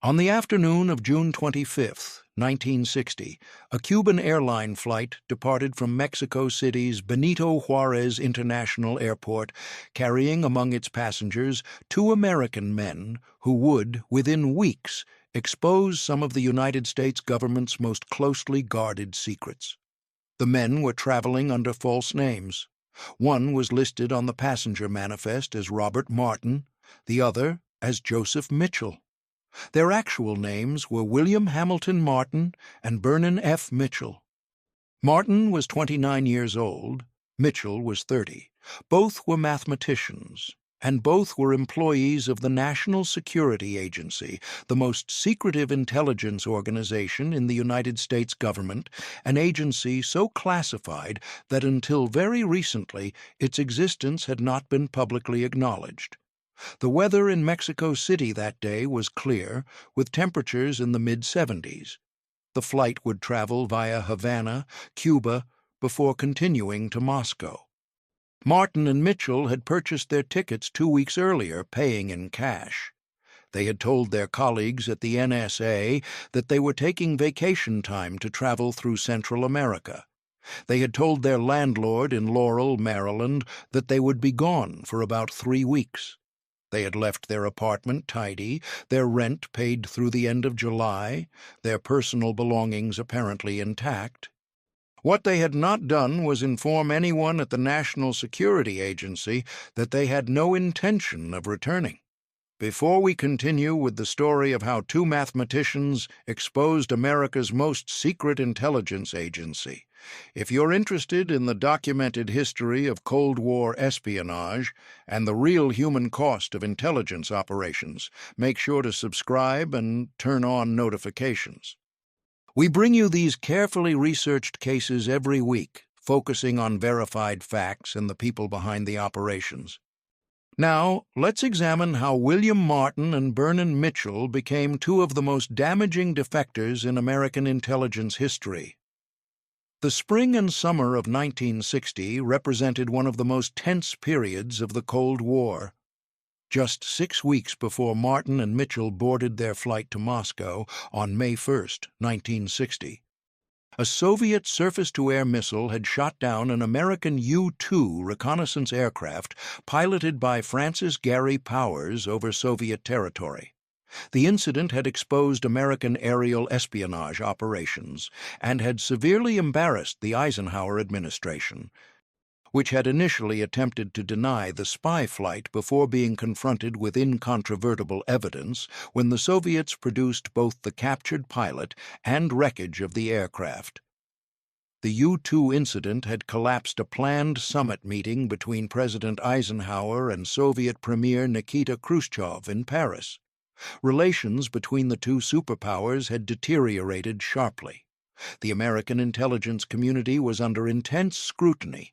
On the afternoon of June 25, 1960, a Cuban airline flight departed from Mexico City's Benito Juarez International Airport, carrying among its passengers two American men who would, within weeks, expose some of the United States government's most closely guarded secrets. The men were traveling under false names. One was listed on the passenger manifest as Robert Martin, the other as Joseph Mitchell. Their actual names were William Hamilton Martin and Bernon F. Mitchell. Martin was 29 years old, Mitchell was 30. Both were mathematicians, and both were employees of the National Security Agency, the most secretive intelligence organization in the United States government, an agency so classified that until very recently its existence had not been publicly acknowledged. The weather in Mexico City that day was clear, with temperatures in the mid-70s. The flight would travel via Havana, Cuba, before continuing to Moscow. Martin and Mitchell had purchased their tickets 2 weeks earlier, paying in cash. They had told their colleagues at the NSA that they were taking vacation time to travel through Central America. They had told their landlord in Laurel, Maryland, that they would be gone for about 3 weeks. They had left their apartment tidy, their rent paid through the end of July, their personal belongings apparently intact. What they had not done was inform anyone at the National Security Agency that they had no intention of returning. Before we continue with the story of how two mathematicians exposed America's most secret intelligence agency, if you're interested in the documented history of Cold War espionage and the real human cost of intelligence operations, make sure to subscribe and turn on notifications. We bring you these carefully researched cases every week, focusing on verified facts and the people behind the operations. Now, let's examine how William Martin and Bernon Mitchell became two of the most damaging defectors in American intelligence history. The spring and summer of 1960 represented one of the most tense periods of the Cold War. Just 6 weeks before Martin and Mitchell boarded their flight to Moscow on May 1, 1960, a Soviet surface-to-air missile had shot down an American U-2 reconnaissance aircraft piloted by Francis Gary Powers over Soviet territory. The incident had exposed American aerial espionage operations and had severely embarrassed the Eisenhower administration, which had initially attempted to deny the spy flight before being confronted with incontrovertible evidence when the Soviets produced both the captured pilot and wreckage of the aircraft. The U-2 incident had collapsed a planned summit meeting between President Eisenhower and Soviet Premier Nikita Khrushchev in Paris. Relations between the two superpowers had deteriorated sharply. The American intelligence community was under intense scrutiny,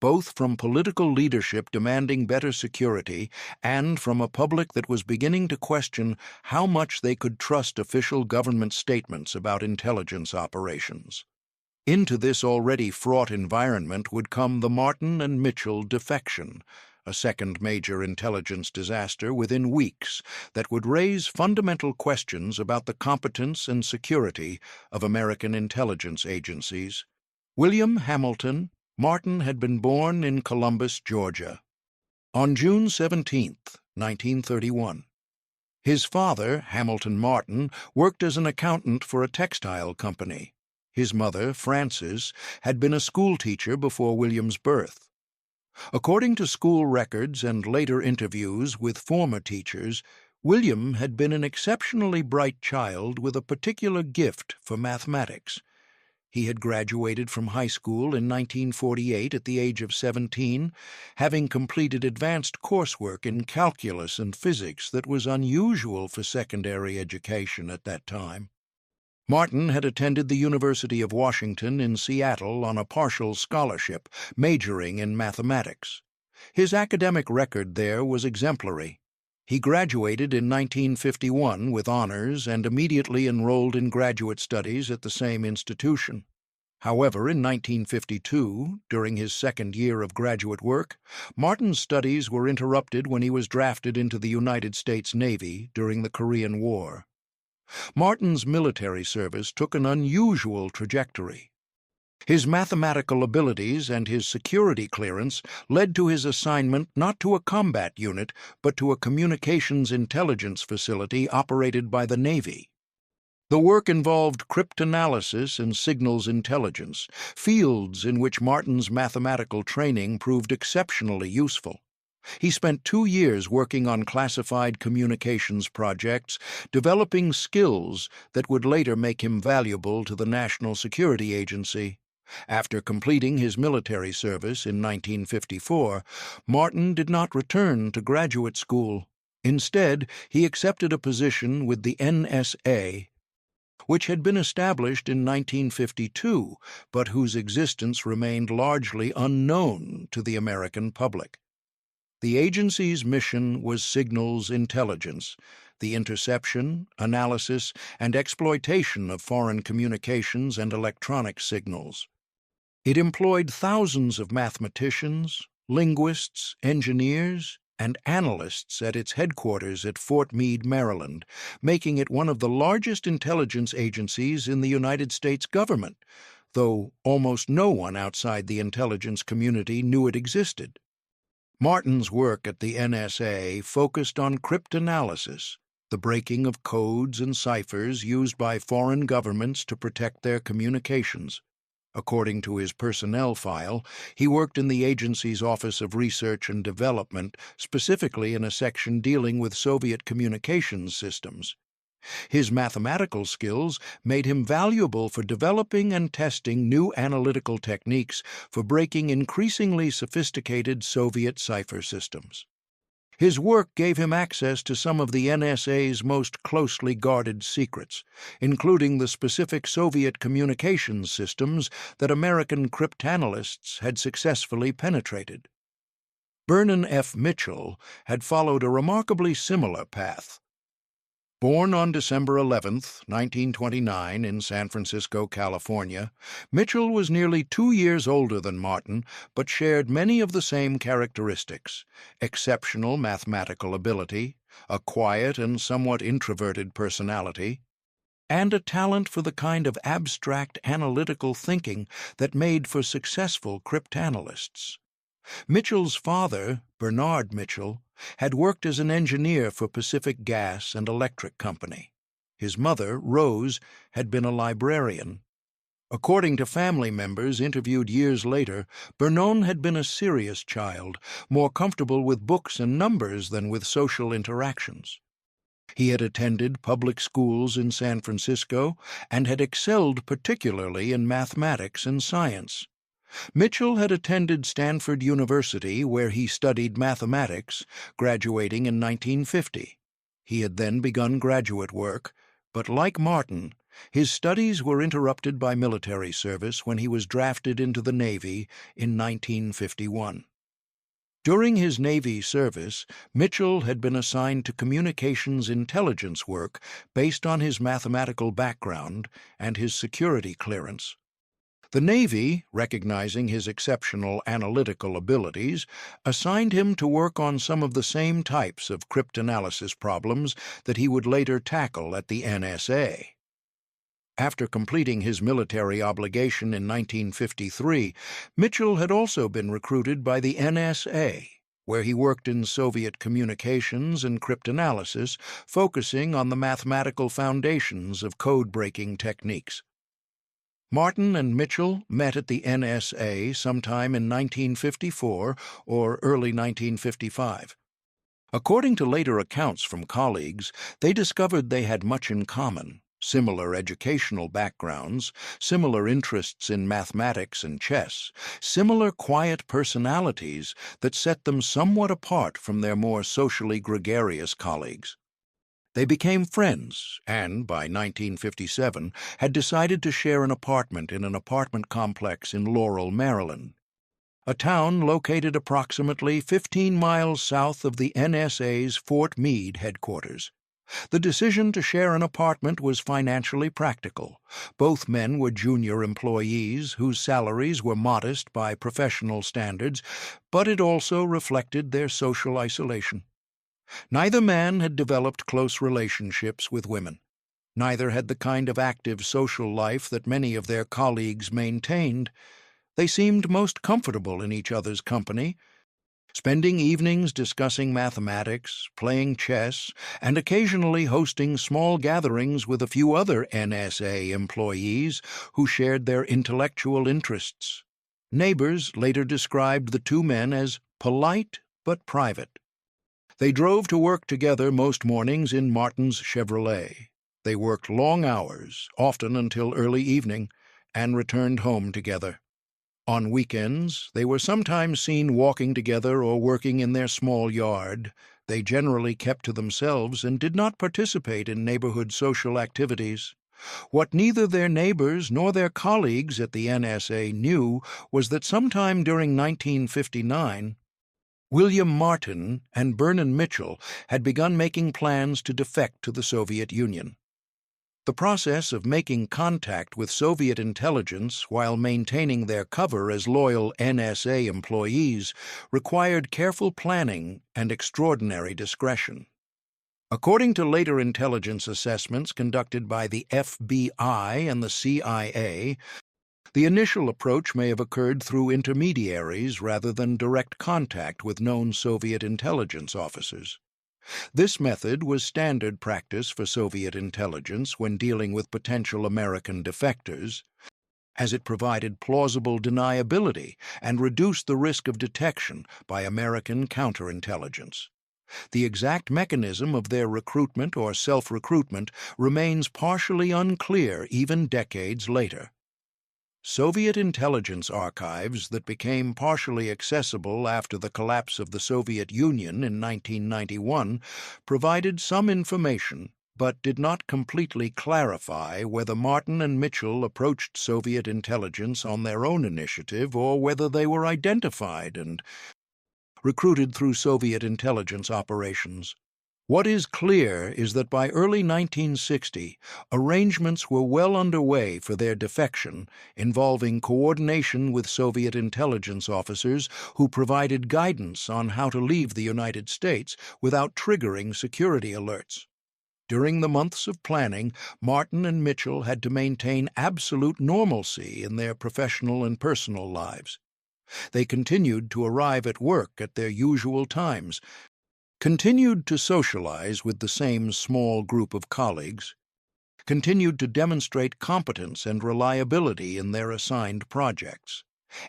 both from political leadership demanding better security and from a public that was beginning to question how much they could trust official government statements about intelligence operations. Into this already fraught environment would come the Martin and Mitchell defection, a second major intelligence disaster within weeks that would raise fundamental questions about the competence and security of American intelligence agencies. William Hamilton Martin had been born in Columbus, Georgia, on June 17, 1931. His father, Hamilton Martin, worked as an accountant for a textile company. His mother, Frances, had been a schoolteacher before William's birth. According to school records and later interviews with former teachers, William had been an exceptionally bright child with a particular gift for mathematics. He had graduated from high school in 1948 at the age of 17, having completed advanced coursework in calculus and physics that was unusual for secondary education at that time. Martin had attended the University of Washington in Seattle on a partial scholarship, majoring in mathematics. His academic record there was exemplary. He graduated in 1951 with honors and immediately enrolled in graduate studies at the same institution. However, in 1952, during his second year of graduate work, Martin's studies were interrupted when he was drafted into the United States Navy during the Korean War. Martin's military service took an unusual trajectory. His mathematical abilities and his security clearance led to his assignment not to a combat unit, but to a communications intelligence facility operated by the Navy. The work involved cryptanalysis and signals intelligence, fields in which Martin's mathematical training proved exceptionally useful. He spent 2 years working on classified communications projects, developing skills that would later make him valuable to the National Security Agency. After completing his military service in 1954, Martin did not return to graduate school. Instead, he accepted a position with the NSA, which had been established in 1952, but whose existence remained largely unknown to the American public. The agency's mission was signals intelligence, the interception, analysis, and exploitation of foreign communications and electronic signals. It employed thousands of mathematicians, linguists, engineers, and analysts at its headquarters at Fort Meade, Maryland, making it one of the largest intelligence agencies in the United States government, though almost no one outside the intelligence community knew it existed. Martin's work at the NSA focused on cryptanalysis, the breaking of codes and ciphers used by foreign governments to protect their communications. According to his personnel file, he worked in the agency's Office of Research and Development, specifically in a section dealing with Soviet communications systems. His mathematical skills made him valuable for developing and testing new analytical techniques for breaking increasingly sophisticated Soviet cipher systems. His work gave him access to some of the NSA's most closely guarded secrets, including the specific Soviet communications systems that American cryptanalysts had successfully penetrated. Bernon F. Mitchell had followed a remarkably similar path. Born on December 11, 1929, in San Francisco, California, Mitchell was nearly 2 years older than Martin, but shared many of the same characteristics: exceptional mathematical ability, a quiet and somewhat introverted personality, and a talent for the kind of abstract analytical thinking that made for successful cryptanalysts. Mitchell's father, Bernard Mitchell, had worked as an engineer for Pacific Gas and Electric Company. His mother, Rose, had been a librarian. According to family members interviewed years later, Bernon had been a serious child, more comfortable with books and numbers than with social interactions. He had attended public schools in San Francisco and had excelled particularly in mathematics and science. Mitchell had attended Stanford University, where he studied mathematics, graduating in 1950. He had then begun graduate work, but like Martin, his studies were interrupted by military service when he was drafted into the Navy in 1951. During his Navy service, Mitchell had been assigned to communications intelligence work based on his mathematical background and his security clearance. The Navy, recognizing his exceptional analytical abilities, assigned him to work on some of the same types of cryptanalysis problems that he would later tackle at the NSA. After completing his military obligation in 1953, Mitchell had also been recruited by the NSA, where he worked in Soviet communications and cryptanalysis, focusing on the mathematical foundations of code-breaking techniques. Martin and Mitchell met at the NSA sometime in 1954 or early 1955. According to later accounts from colleagues, they discovered they had much in common: similar educational backgrounds, similar interests in mathematics and chess, similar quiet personalities that set them somewhat apart from their more socially gregarious colleagues. They became friends and, by 1957, had decided to share an apartment in an apartment complex in Laurel, Maryland, a town located approximately 15 miles south of the NSA's Fort Meade headquarters. The decision to share an apartment was financially practical. Both men were junior employees whose salaries were modest by professional standards, but it also reflected their social isolation. Neither man had developed close relationships with women. Neither had the kind of active social life that many of their colleagues maintained. They seemed most comfortable in each other's company, spending evenings discussing mathematics, playing chess, and occasionally hosting small gatherings with a few other NSA employees who shared their intellectual interests. Neighbors later described the two men as polite but private. They drove to work together most mornings in Martin's Chevrolet. They worked long hours, often until early evening, and returned home together. On weekends, they were sometimes seen walking together or working in their small yard. They generally kept to themselves and did not participate in neighborhood social activities. What neither their neighbors nor their colleagues at the NSA knew was that sometime during 1959, William Martin and Bernon Mitchell had begun making plans to defect to the Soviet Union. The process of making contact with Soviet intelligence while maintaining their cover as loyal NSA employees required careful planning and extraordinary discretion. According to later intelligence assessments conducted by the FBI and the CIA, the initial approach may have occurred through intermediaries rather than direct contact with known Soviet intelligence officers. This method was standard practice for Soviet intelligence when dealing with potential American defectors, as it provided plausible deniability and reduced the risk of detection by American counterintelligence. The exact mechanism of their recruitment or self-recruitment remains partially unclear even decades later. Soviet intelligence archives that became partially accessible after the collapse of the Soviet Union in 1991 provided some information but did not completely clarify whether Martin and Mitchell approached Soviet intelligence on their own initiative or whether they were identified and recruited through Soviet intelligence operations. What is clear is that by early 1960, arrangements were well underway for their defection, involving coordination with Soviet intelligence officers who provided guidance on how to leave the United States without triggering security alerts. During the months of planning, Martin and Mitchell had to maintain absolute normalcy in their professional and personal lives. They continued to arrive at work at their usual times, continued to socialize with the same small group of colleagues, continued to demonstrate competence and reliability in their assigned projects.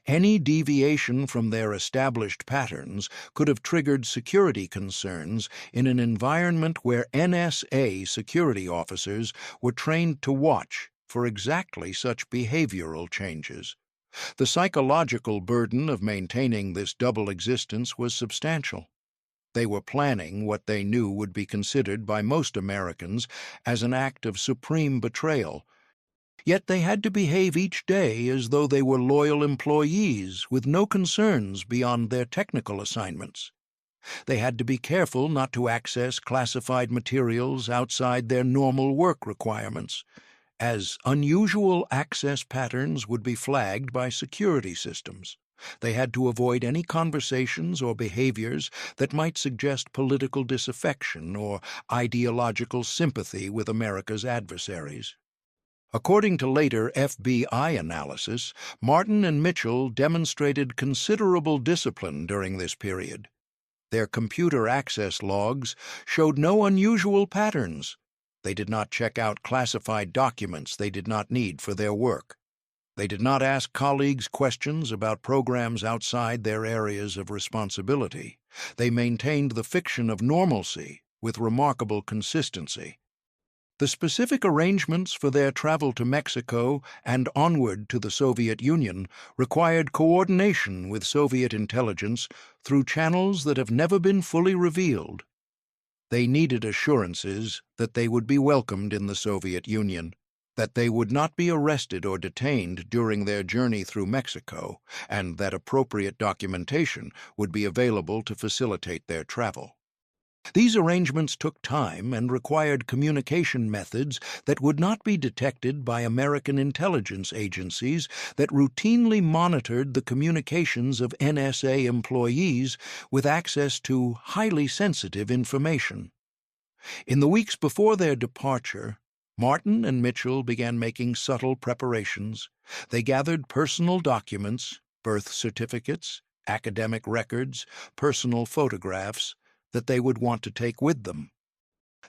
Any deviation from their established patterns could have triggered security concerns in an environment where NSA security officers were trained to watch for exactly such behavioral changes. The psychological burden of maintaining this double existence was substantial. They were planning what they knew would be considered by most Americans as an act of supreme betrayal. Yet they had to behave each day as though they were loyal employees with no concerns beyond their technical assignments. They had to be careful not to access classified materials outside their normal work requirements, as unusual access patterns would be flagged by security systems. They had to avoid any conversations or behaviors that might suggest political disaffection or ideological sympathy with America's adversaries. According to later FBI analysis, Martin and Mitchell demonstrated considerable discipline during this period. Their computer access logs showed no unusual patterns. They did not check out classified documents they did not need for their work. They did not ask colleagues questions about programs outside their areas of responsibility. They maintained the fiction of normalcy with remarkable consistency. The specific arrangements for their travel to Mexico and onward to the Soviet Union required coordination with Soviet intelligence through channels that have never been fully revealed. They needed assurances that they would be welcomed in the Soviet Union, that they would not be arrested or detained during their journey through Mexico, and that appropriate documentation would be available to facilitate their travel. These arrangements took time and required communication methods that would not be detected by American intelligence agencies that routinely monitored the communications of NSA employees with access to highly sensitive information. In the weeks before their departure, Martin and Mitchell began making subtle preparations. They gathered personal documents, birth certificates, academic records, personal photographs that they would want to take with them.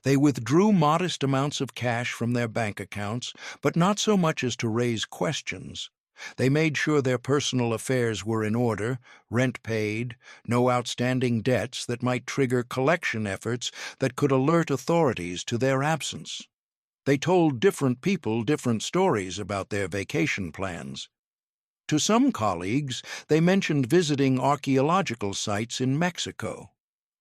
They withdrew modest amounts of cash from their bank accounts, but not so much as to raise questions. They made sure their personal affairs were in order, rent paid, no outstanding debts that might trigger collection efforts that could alert authorities to their absence. They told different people different stories about their vacation plans. To some colleagues, they mentioned visiting archaeological sites in Mexico.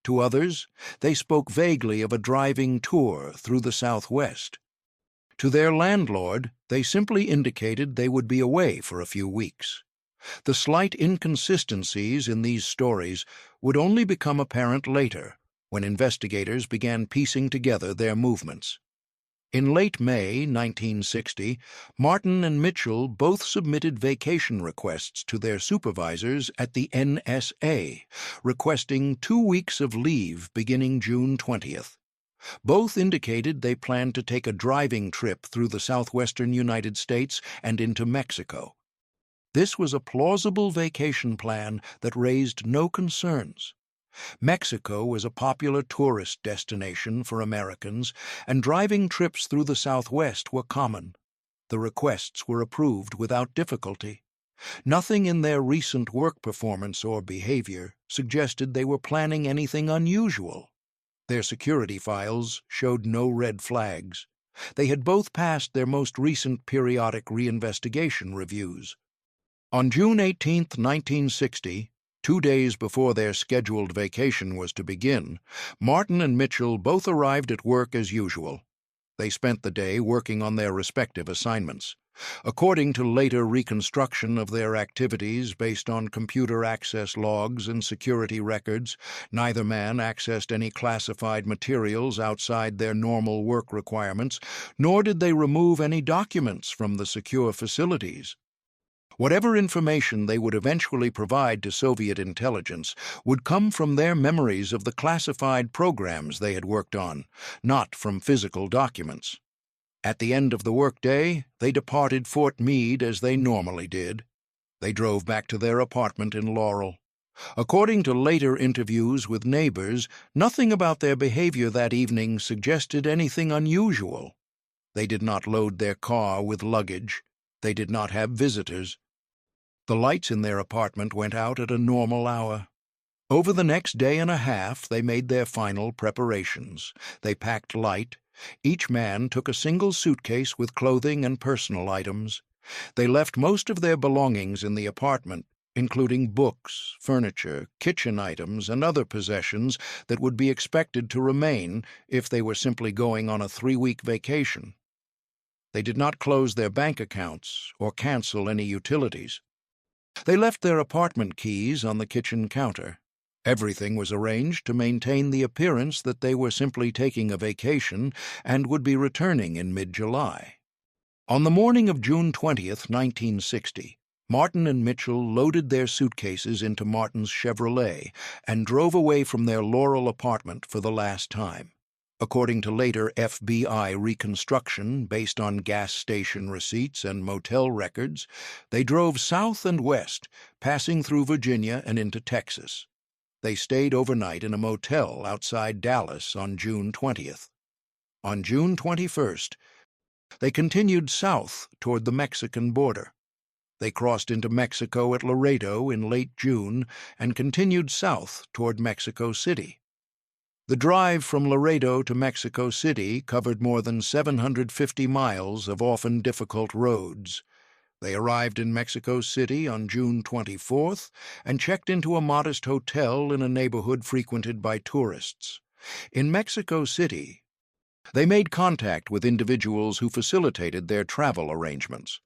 To others, they spoke vaguely of a driving tour through the Southwest. To their landlord, they simply indicated they would be away for a few weeks. The slight inconsistencies in these stories would only become apparent later, when investigators began piecing together their movements. In late May 1960, Martin and Mitchell both submitted vacation requests to their supervisors at the NSA, requesting 2 weeks of leave beginning June 20th. Both indicated they planned to take a driving trip through the southwestern United States and into Mexico. This was a plausible vacation plan that raised no concerns. Mexico was a popular tourist destination for Americans, and driving trips through the Southwest were common. The requests were approved without difficulty. Nothing in their recent work performance or behavior suggested they were planning anything unusual. Their security files showed no red flags. They had both passed their most recent periodic reinvestigation reviews. On June 18, 1960, 2 days before their scheduled vacation was to begin, Martin and Mitchell both arrived at work as usual. They spent the day working on their respective assignments. According to later reconstruction of their activities based on computer access logs and security records, neither man accessed any classified materials outside their normal work requirements, nor did they remove any documents from the secure facilities. Whatever information they would eventually provide to Soviet intelligence would come from their memories of the classified programs they had worked on, not from physical documents. At the end of the workday, they departed Fort Meade as they normally did. They drove back to their apartment in Laurel. According to later interviews with neighbors, nothing about their behavior that evening suggested anything unusual. They did not load their car with luggage. They did not have visitors. The lights in their apartment went out at a normal hour. Over the next day and a half, they made their final preparations. They packed light. Each man took a single suitcase with clothing and personal items. They left most of their belongings in the apartment, including books, furniture, kitchen items, and other possessions that would be expected to remain if they were simply going on a 3-week vacation. They did not close their bank accounts or cancel any utilities. They left their apartment keys on the kitchen counter. Everything was arranged to maintain the appearance that they were simply taking a vacation and would be returning in mid-July. On the morning of June 20th, 1960, Martin and Mitchell loaded their suitcases into Martin's Chevrolet and drove away from their Laurel apartment for the last time. According to later FBI reconstruction based on gas station receipts and motel records, they drove south and west, passing through Virginia and into Texas. They stayed overnight in a motel outside Dallas on June 20th. On June 21st, they continued south toward the Mexican border. They crossed into Mexico at Laredo in late June and continued south toward Mexico City. The drive from Laredo to Mexico City covered more than 750 miles of often difficult roads. They arrived in Mexico City on June 24th and checked into a modest hotel in a neighborhood frequented by tourists. In Mexico City, they made contact with individuals who facilitated their travel arrangements.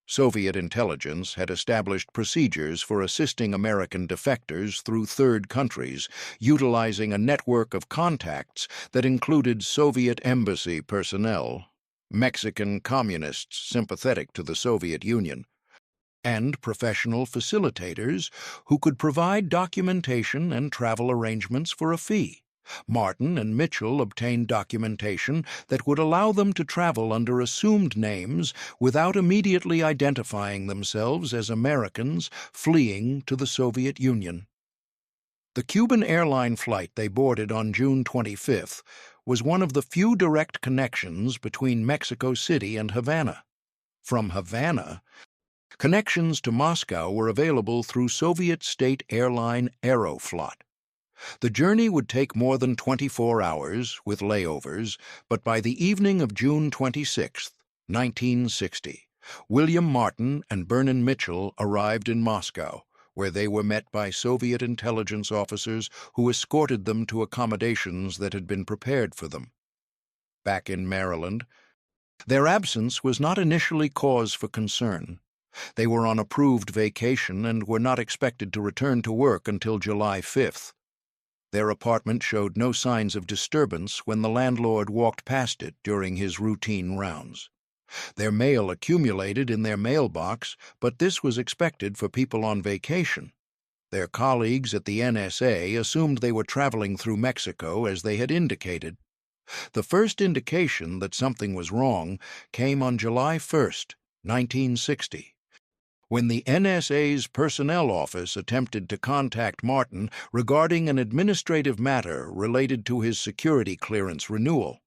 Soviet intelligence had established procedures for assisting American defectors through third countries, utilizing a network of contacts that included Soviet embassy personnel, Mexican communists sympathetic to the Soviet Union, and professional facilitators who could provide documentation and travel arrangements for a fee. Martin and Mitchell obtained documentation that would allow them to travel under assumed names without immediately identifying themselves as Americans fleeing to the Soviet Union. The Cuban airline flight they boarded on June 25th was one of the few direct connections between Mexico City and Havana. From Havana, connections to Moscow were available through Soviet state airline Aeroflot. The journey would take more than 24 hours, with layovers, but by the evening of June 26, 1960, William Martin and Bernon Mitchell arrived in Moscow, where they were met by Soviet intelligence officers who escorted them to accommodations that had been prepared for them. Back in Maryland, their absence was not initially cause for concern. They were on approved vacation and were not expected to return to work until July 5th. Their apartment showed no signs of disturbance when the landlord walked past it during his routine rounds. Their mail accumulated in their mailbox, but this was expected for people on vacation. Their colleagues at the NSA assumed they were traveling through Mexico as they had indicated. The first indication that something was wrong came on July 1st, 1960. When the NSA's personnel office attempted to contact Martin regarding an administrative matter related to his security clearance renewal.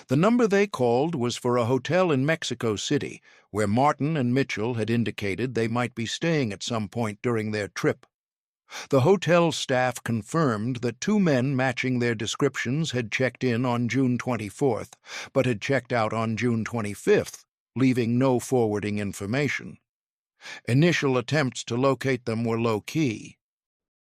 The number they called was for a hotel in Mexico City, where Martin and Mitchell had indicated they might be staying at some point during their trip. The hotel staff confirmed that two men matching their descriptions had checked in on June 24th, but had checked out on June 25th, leaving no forwarding information. Initial attempts to locate them were low-key.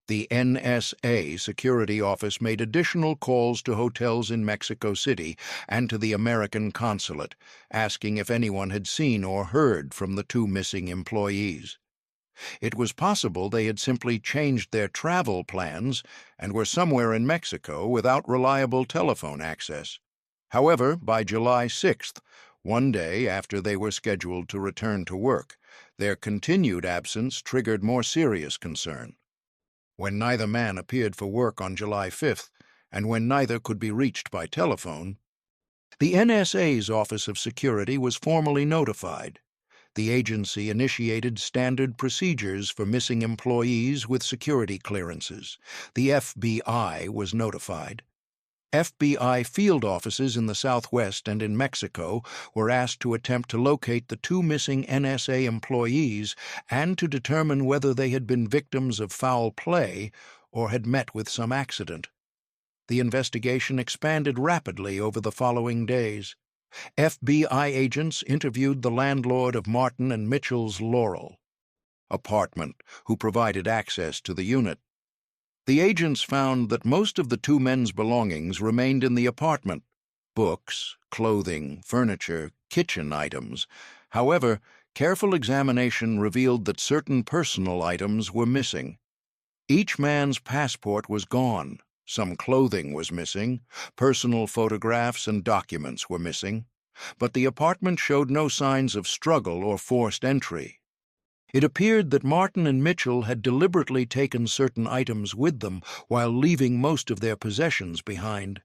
The NSA security office made additional calls to hotels in Mexico City and to the American consulate, asking if anyone had seen or heard from the two missing employees. It was possible they had simply changed their travel plans and were somewhere in Mexico without reliable telephone access. However, by July 6th, one day after they were scheduled to return to work, their continued absence triggered more serious concern. When neither man appeared for work on July 5th, and when neither could be reached by telephone, the NSA's Office of Security was formally notified. The agency initiated standard procedures for missing employees with security clearances. The FBI was notified. FBI field offices in the Southwest and in Mexico were asked to attempt to locate the two missing NSA employees and to determine whether they had been victims of foul play or had met with some accident. The investigation expanded rapidly over the following days. FBI agents interviewed the landlord of Martin and Mitchell's Laurel apartment, who provided access to the unit. The agents found that most of the two men's belongings remained in the apartment: books, clothing, furniture, kitchen items. However, careful examination revealed that certain personal items were missing. Each man's passport was gone, some clothing was missing, personal photographs and documents were missing, but the apartment showed no signs of struggle or forced entry. It appeared that Martin and Mitchell had deliberately taken certain items with them while leaving most of their possessions behind.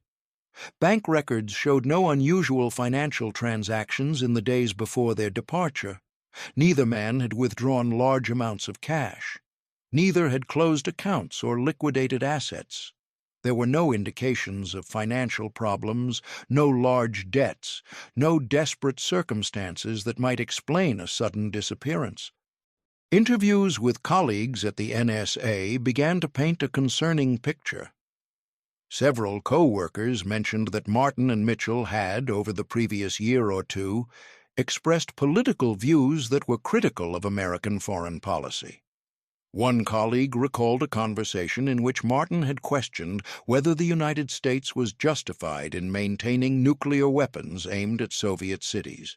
Bank records showed no unusual financial transactions in the days before their departure. Neither man had withdrawn large amounts of cash. Neither had closed accounts or liquidated assets. There were no indications of financial problems, no large debts, no desperate circumstances that might explain a sudden disappearance. Interviews with colleagues at the NSA began to paint a concerning picture. Several co-workers mentioned that Martin and Mitchell had, over the previous year or two, expressed political views that were critical of American foreign policy. One colleague recalled a conversation in which Martin had questioned whether the United States was justified in maintaining nuclear weapons aimed at Soviet cities.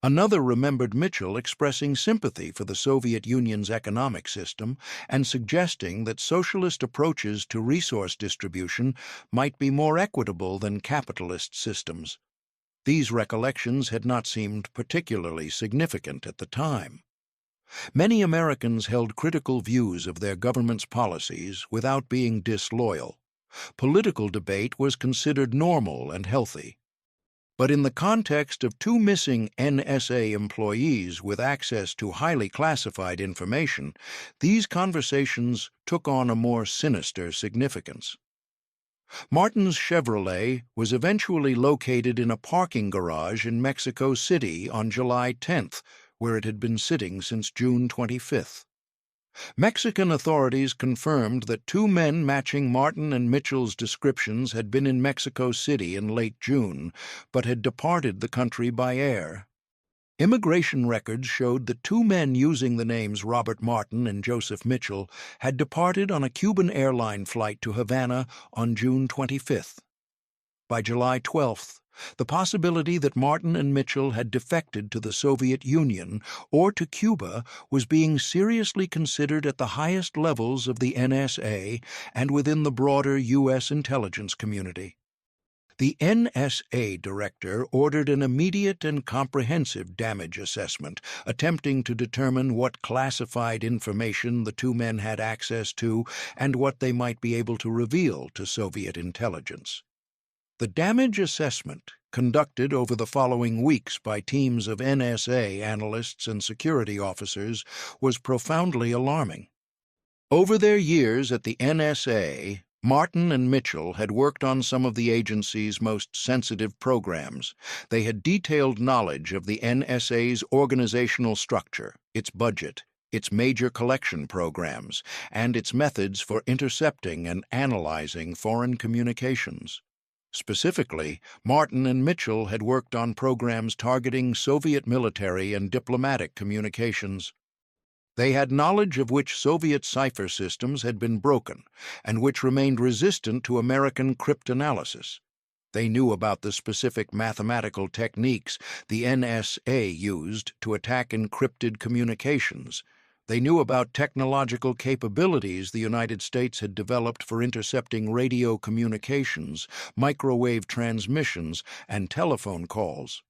Another remembered Mitchell expressing sympathy for the Soviet Union's economic system and suggesting that socialist approaches to resource distribution might be more equitable than capitalist systems. These recollections had not seemed particularly significant at the time. Many Americans held critical views of their government's policies without being disloyal. Political debate was considered normal and healthy. But in the context of two missing NSA employees with access to highly classified information, these conversations took on a more sinister significance. Martin's Chevrolet was eventually located in a parking garage in Mexico City on July 10th, where it had been sitting since June 25th. Mexican authorities confirmed that two men matching Martin and Mitchell's descriptions had been in Mexico City in late June, but had departed the country by air. Immigration records showed that two men using the names Robert Martin and Joseph Mitchell had departed on a Cuban airline flight to Havana on June 25th. By July 12th, the possibility that Martin and Mitchell had defected to the Soviet Union or to Cuba was being seriously considered at the highest levels of the NSA and within the broader U.S. intelligence community. The NSA director ordered an immediate and comprehensive damage assessment, attempting to determine what classified information the two men had access to and what they might be able to reveal to Soviet intelligence. The damage assessment, conducted over the following weeks by teams of NSA analysts and security officers, was profoundly alarming. Over their years at the NSA, Martin and Mitchell had worked on some of the agency's most sensitive programs. They had detailed knowledge of the NSA's organizational structure, its budget, its major collection programs, and its methods for intercepting and analyzing foreign communications. Specifically, Martin and Mitchell had worked on programs targeting Soviet military and diplomatic communications. They had knowledge of which Soviet cipher systems had been broken and which remained resistant to American cryptanalysis. They knew about the specific mathematical techniques the NSA used to attack encrypted communications. They knew about technological capabilities the United States had developed for intercepting radio communications, microwave transmissions, and telephone calls.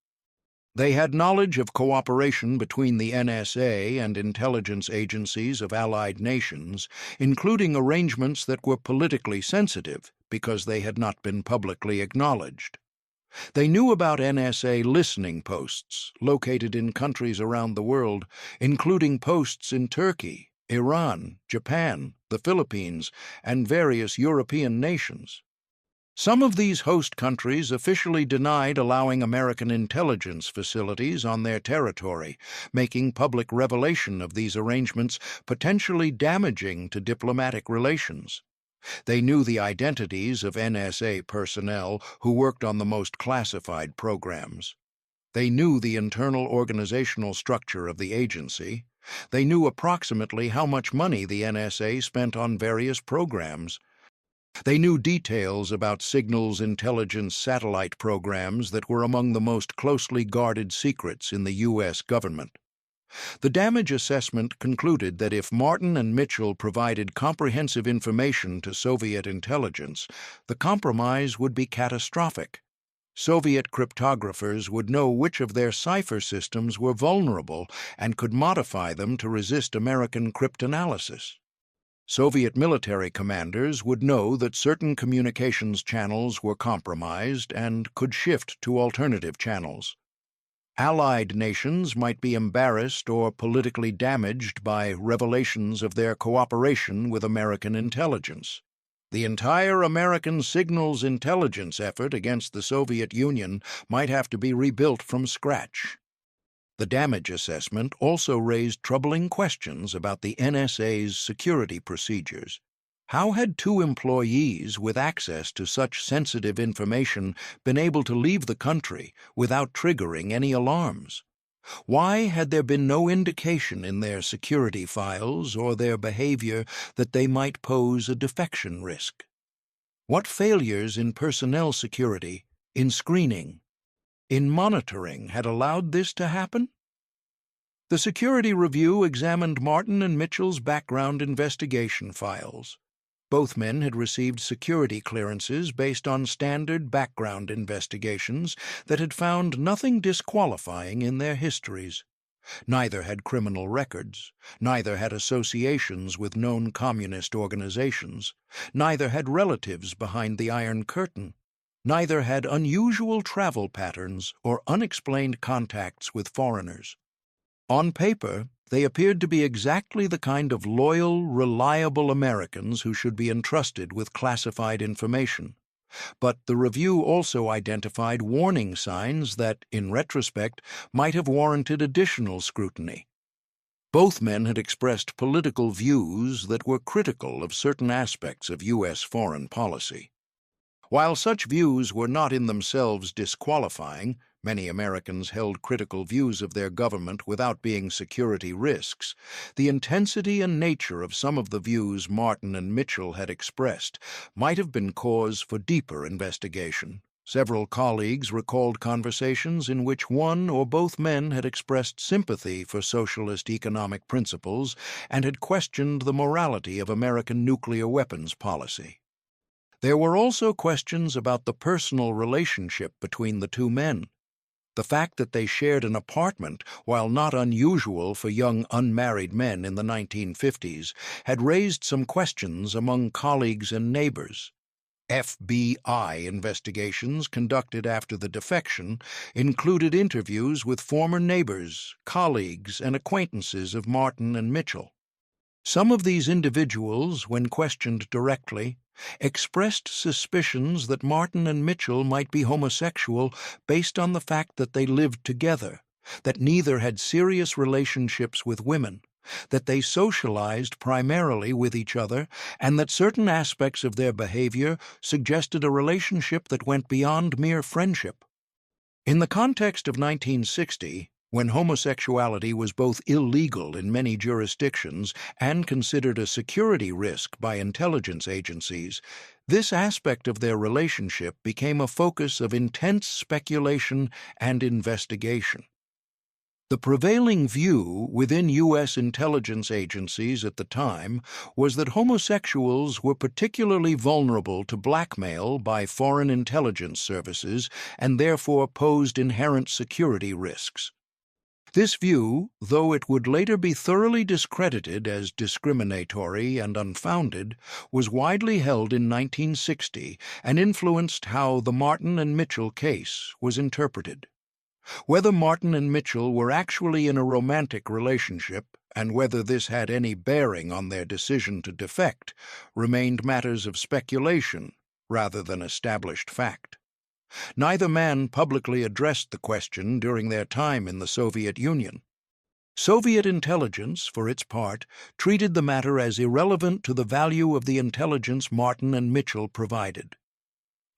They had knowledge of cooperation between the NSA and intelligence agencies of allied nations, including arrangements that were politically sensitive because they had not been publicly acknowledged. They knew about NSA listening posts located in countries around the world, including posts in Turkey, Iran, Japan, the Philippines, and various European nations. Some of these host countries officially denied allowing American intelligence facilities on their territory, making public revelation of these arrangements potentially damaging to diplomatic relations. They knew the identities of NSA personnel who worked on the most classified programs. They knew the internal organizational structure of the agency. They knew approximately how much money the NSA spent on various programs. They knew details about signals intelligence satellite programs that were among the most closely guarded secrets in the U.S. government. The damage assessment concluded that if Martin and Mitchell provided comprehensive information to Soviet intelligence, the compromise would be catastrophic. Soviet cryptographers would know which of their cipher systems were vulnerable and could modify them to resist American cryptanalysis. Soviet military commanders would know that certain communications channels were compromised and could shift to alternative channels. Allied nations might be embarrassed or politically damaged by revelations of their cooperation with American intelligence. The entire American signals intelligence effort against the Soviet Union might have to be rebuilt from scratch. The damage assessment also raised troubling questions about the NSA's security procedures. How had two employees with access to such sensitive information been able to leave the country without triggering any alarms? Why had there been no indication in their security files or their behavior that they might pose a defection risk? What failures in personnel security, in screening, in monitoring had allowed this to happen? The security review examined Martin and Mitchell's background investigation files. Both men had received security clearances based on standard background investigations that had found nothing disqualifying in their histories. Neither had criminal records. Neither had associations with known communist organizations. Neither had relatives behind the Iron Curtain. Neither had unusual travel patterns or unexplained contacts with foreigners. On paper, they appeared to be exactly the kind of loyal, reliable Americans who should be entrusted with classified information. But the review also identified warning signs that, in retrospect, might have warranted additional scrutiny. Both men had expressed political views that were critical of certain aspects of U.S. foreign policy. While such views were not in themselves disqualifying, many Americans held critical views of their government without being security risks. The intensity and nature of some of the views Martin and Mitchell had expressed might have been cause for deeper investigation. Several colleagues recalled conversations in which one or both men had expressed sympathy for socialist economic principles and had questioned the morality of American nuclear weapons policy. There were also questions about the personal relationship between the two men. The fact that they shared an apartment, while not unusual for young unmarried men in the 1950s, had raised some questions among colleagues and neighbors. FBI investigations conducted after the defection included interviews with former neighbors, colleagues, and acquaintances of Martin and Mitchell. Some of these individuals, when questioned directly, expressed suspicions that Martin and Mitchell might be homosexual based on the fact that they lived together, that neither had serious relationships with women, that they socialized primarily with each other, and that certain aspects of their behavior suggested a relationship that went beyond mere friendship. In the context of 1960, when homosexuality was both illegal in many jurisdictions and considered a security risk by intelligence agencies, this aspect of their relationship became a focus of intense speculation and investigation. The prevailing view within U.S. intelligence agencies at the time was that homosexuals were particularly vulnerable to blackmail by foreign intelligence services and therefore posed inherent security risks. This view, though it would later be thoroughly discredited as discriminatory and unfounded, was widely held in 1960 and influenced how the Martin and Mitchell case was interpreted. Whether Martin and Mitchell were actually in a romantic relationship, and whether this had any bearing on their decision to defect, remained matters of speculation rather than established fact. Neither man publicly addressed the question during their time in the Soviet Union. Soviet intelligence, for its part, treated the matter as irrelevant to the value of the intelligence Martin and Mitchell provided.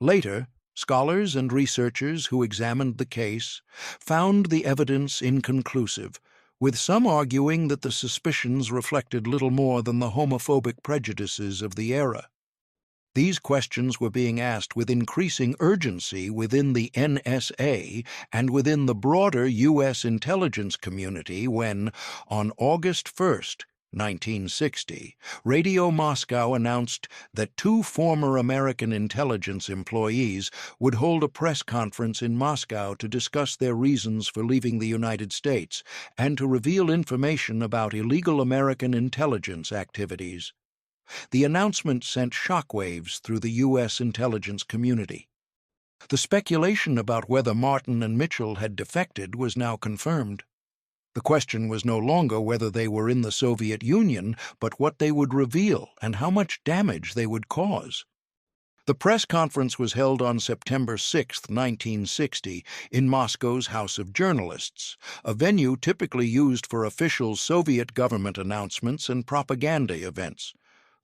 Later, scholars and researchers who examined the case found the evidence inconclusive, with some arguing that the suspicions reflected little more than the homophobic prejudices of the era. These questions were being asked with increasing urgency within the NSA and within the broader U.S. intelligence community when, on August 1, 1960, Radio Moscow announced that two former American intelligence employees would hold a press conference in Moscow to discuss their reasons for leaving the United States and to reveal information about illegal American intelligence activities. The announcement sent shockwaves through the U.S. intelligence community. The speculation about whether Martin and Mitchell had defected was now confirmed. The question was no longer whether they were in the Soviet Union, but what they would reveal and how much damage they would cause. The press conference was held on September 6, 1960, in Moscow's House of Journalists, a venue typically used for official Soviet government announcements and propaganda events.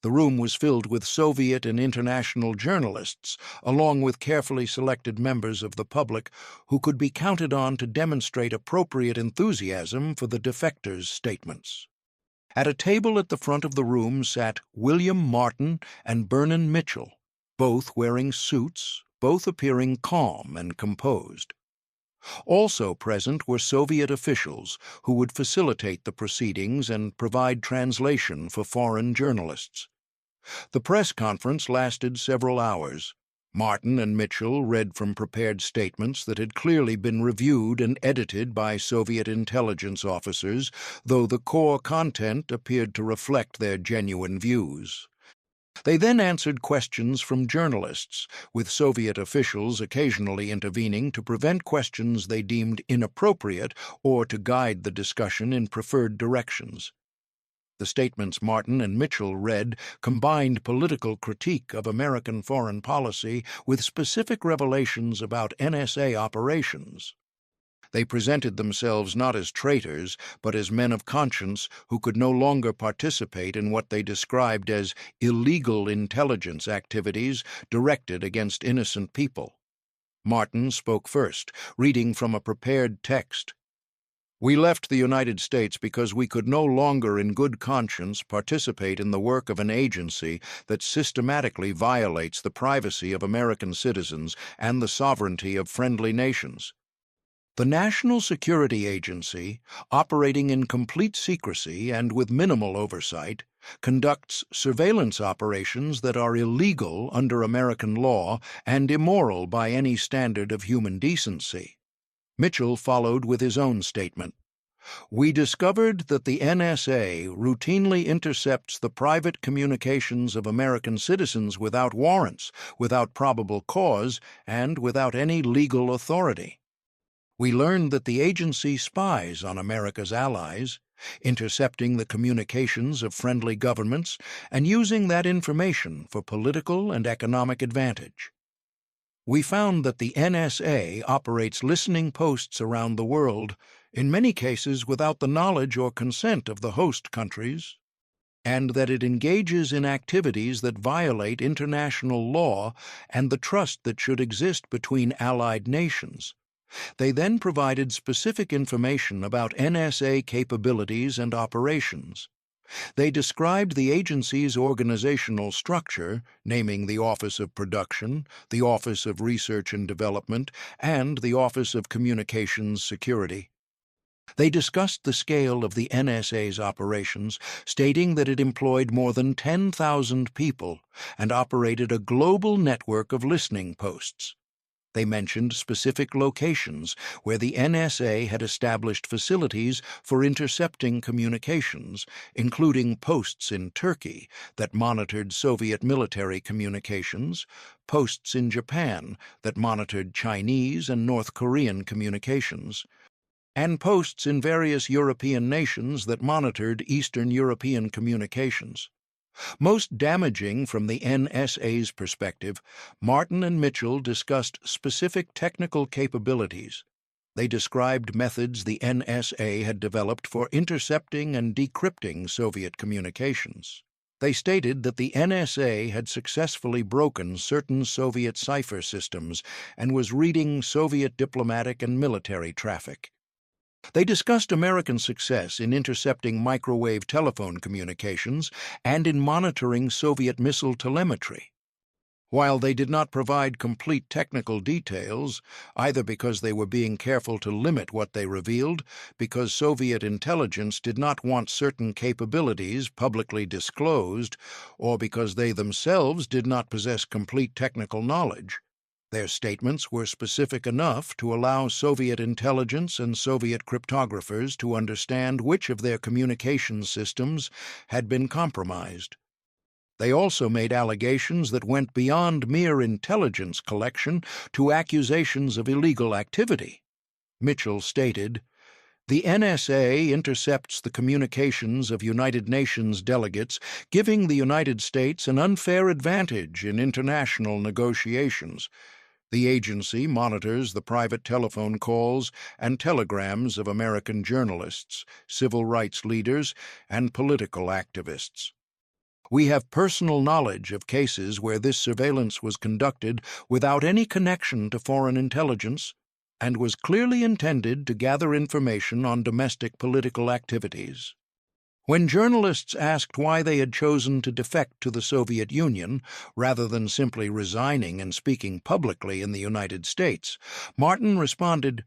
The room was filled with Soviet and international journalists, along with carefully selected members of the public who could be counted on to demonstrate appropriate enthusiasm for the defectors' statements. At a table at the front of the room sat William Martin and Bernon Mitchell, both wearing suits, both appearing calm and composed. Also present were Soviet officials who would facilitate the proceedings and provide translation for foreign journalists. The press conference lasted several hours. Martin and Mitchell read from prepared statements that had clearly been reviewed and edited by Soviet intelligence officers, though the core content appeared to reflect their genuine views. They then answered questions from journalists, with Soviet officials occasionally intervening to prevent questions they deemed inappropriate or to guide the discussion in preferred directions. The statements Martin and Mitchell read combined political critique of American foreign policy with specific revelations about NSA operations. They presented themselves not as traitors, but as men of conscience who could no longer participate in what they described as illegal intelligence activities directed against innocent people. Martin spoke first, reading from a prepared text. "We left the United States because we could no longer in good conscience participate in the work of an agency that systematically violates the privacy of American citizens and the sovereignty of friendly nations. The National Security Agency, operating in complete secrecy and with minimal oversight, conducts surveillance operations that are illegal under American law and immoral by any standard of human decency." Mitchell followed with his own statement. "We discovered that the NSA routinely intercepts the private communications of American citizens without warrants, without probable cause, and without any legal authority. We learned that the agency spies on America's allies, intercepting the communications of friendly governments and using that information for political and economic advantage. We found that the NSA operates listening posts around the world, in many cases without the knowledge or consent of the host countries, and that it engages in activities that violate international law and the trust that should exist between allied nations. They then provided specific information about NSA capabilities and operations. They described the agency's organizational structure, naming the Office of Production, the Office of Research and Development, and the Office of Communications Security. They discussed the scale of the NSA's operations, stating that it employed more than 10,000 people and operated a global network of listening posts. They mentioned specific locations where the NSA had established facilities for intercepting communications, including posts in Turkey that monitored Soviet military communications, posts in Japan that monitored Chinese and North Korean communications, and posts in various European nations that monitored Eastern European communications. Most damaging from the NSA's perspective, Martin and Mitchell discussed specific technical capabilities. They described methods the NSA had developed for intercepting and decrypting Soviet communications. They stated that the NSA had successfully broken certain Soviet cipher systems and was reading Soviet diplomatic and military traffic. They discussed American success in intercepting microwave telephone communications and in monitoring Soviet missile telemetry. While they did not provide complete technical details, either because they were being careful to limit what they revealed, because Soviet intelligence did not want certain capabilities publicly disclosed, or because they themselves did not possess complete technical knowledge, their statements were specific enough to allow Soviet intelligence and Soviet cryptographers to understand which of their communications systems had been compromised. They also made allegations that went beyond mere intelligence collection to accusations of illegal activity. Mitchell stated, "The NSA intercepts the communications of United Nations delegates, giving the United States an unfair advantage in international negotiations. The agency monitors the private telephone calls and telegrams of American journalists, civil rights leaders, and political activists. We have personal knowledge of cases where this surveillance was conducted without any connection to foreign intelligence and was clearly intended to gather information on domestic political activities." When journalists asked why they had chosen to defect to the Soviet Union rather than simply resigning and speaking publicly in the United States, Martin responded,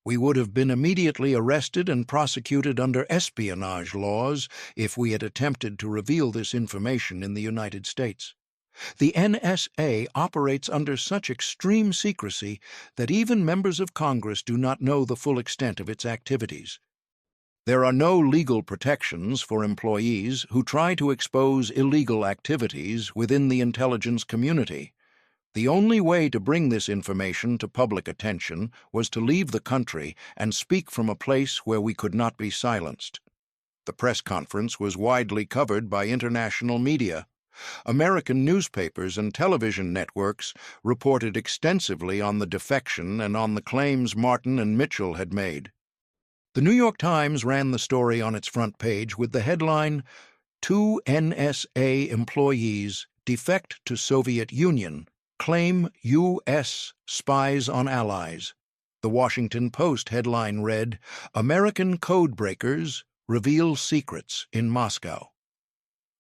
"We would have been immediately arrested and prosecuted under espionage laws if we had attempted to reveal this information in the United States. The NSA operates under such extreme secrecy that even members of Congress do not know the full extent of its activities. There are no legal protections for employees who try to expose illegal activities within the intelligence community. The only way to bring this information to public attention was to leave the country and speak from a place where we could not be silenced. The press conference was widely covered by international media. American newspapers and television networks reported extensively on the defection and on the claims Martin and Mitchell had made. The New York Times ran the story on its front page with the headline, "Two NSA employees defect to Soviet Union, claim U.S. spies on allies." The Washington Post headline read, "American codebreakers reveal secrets in Moscow."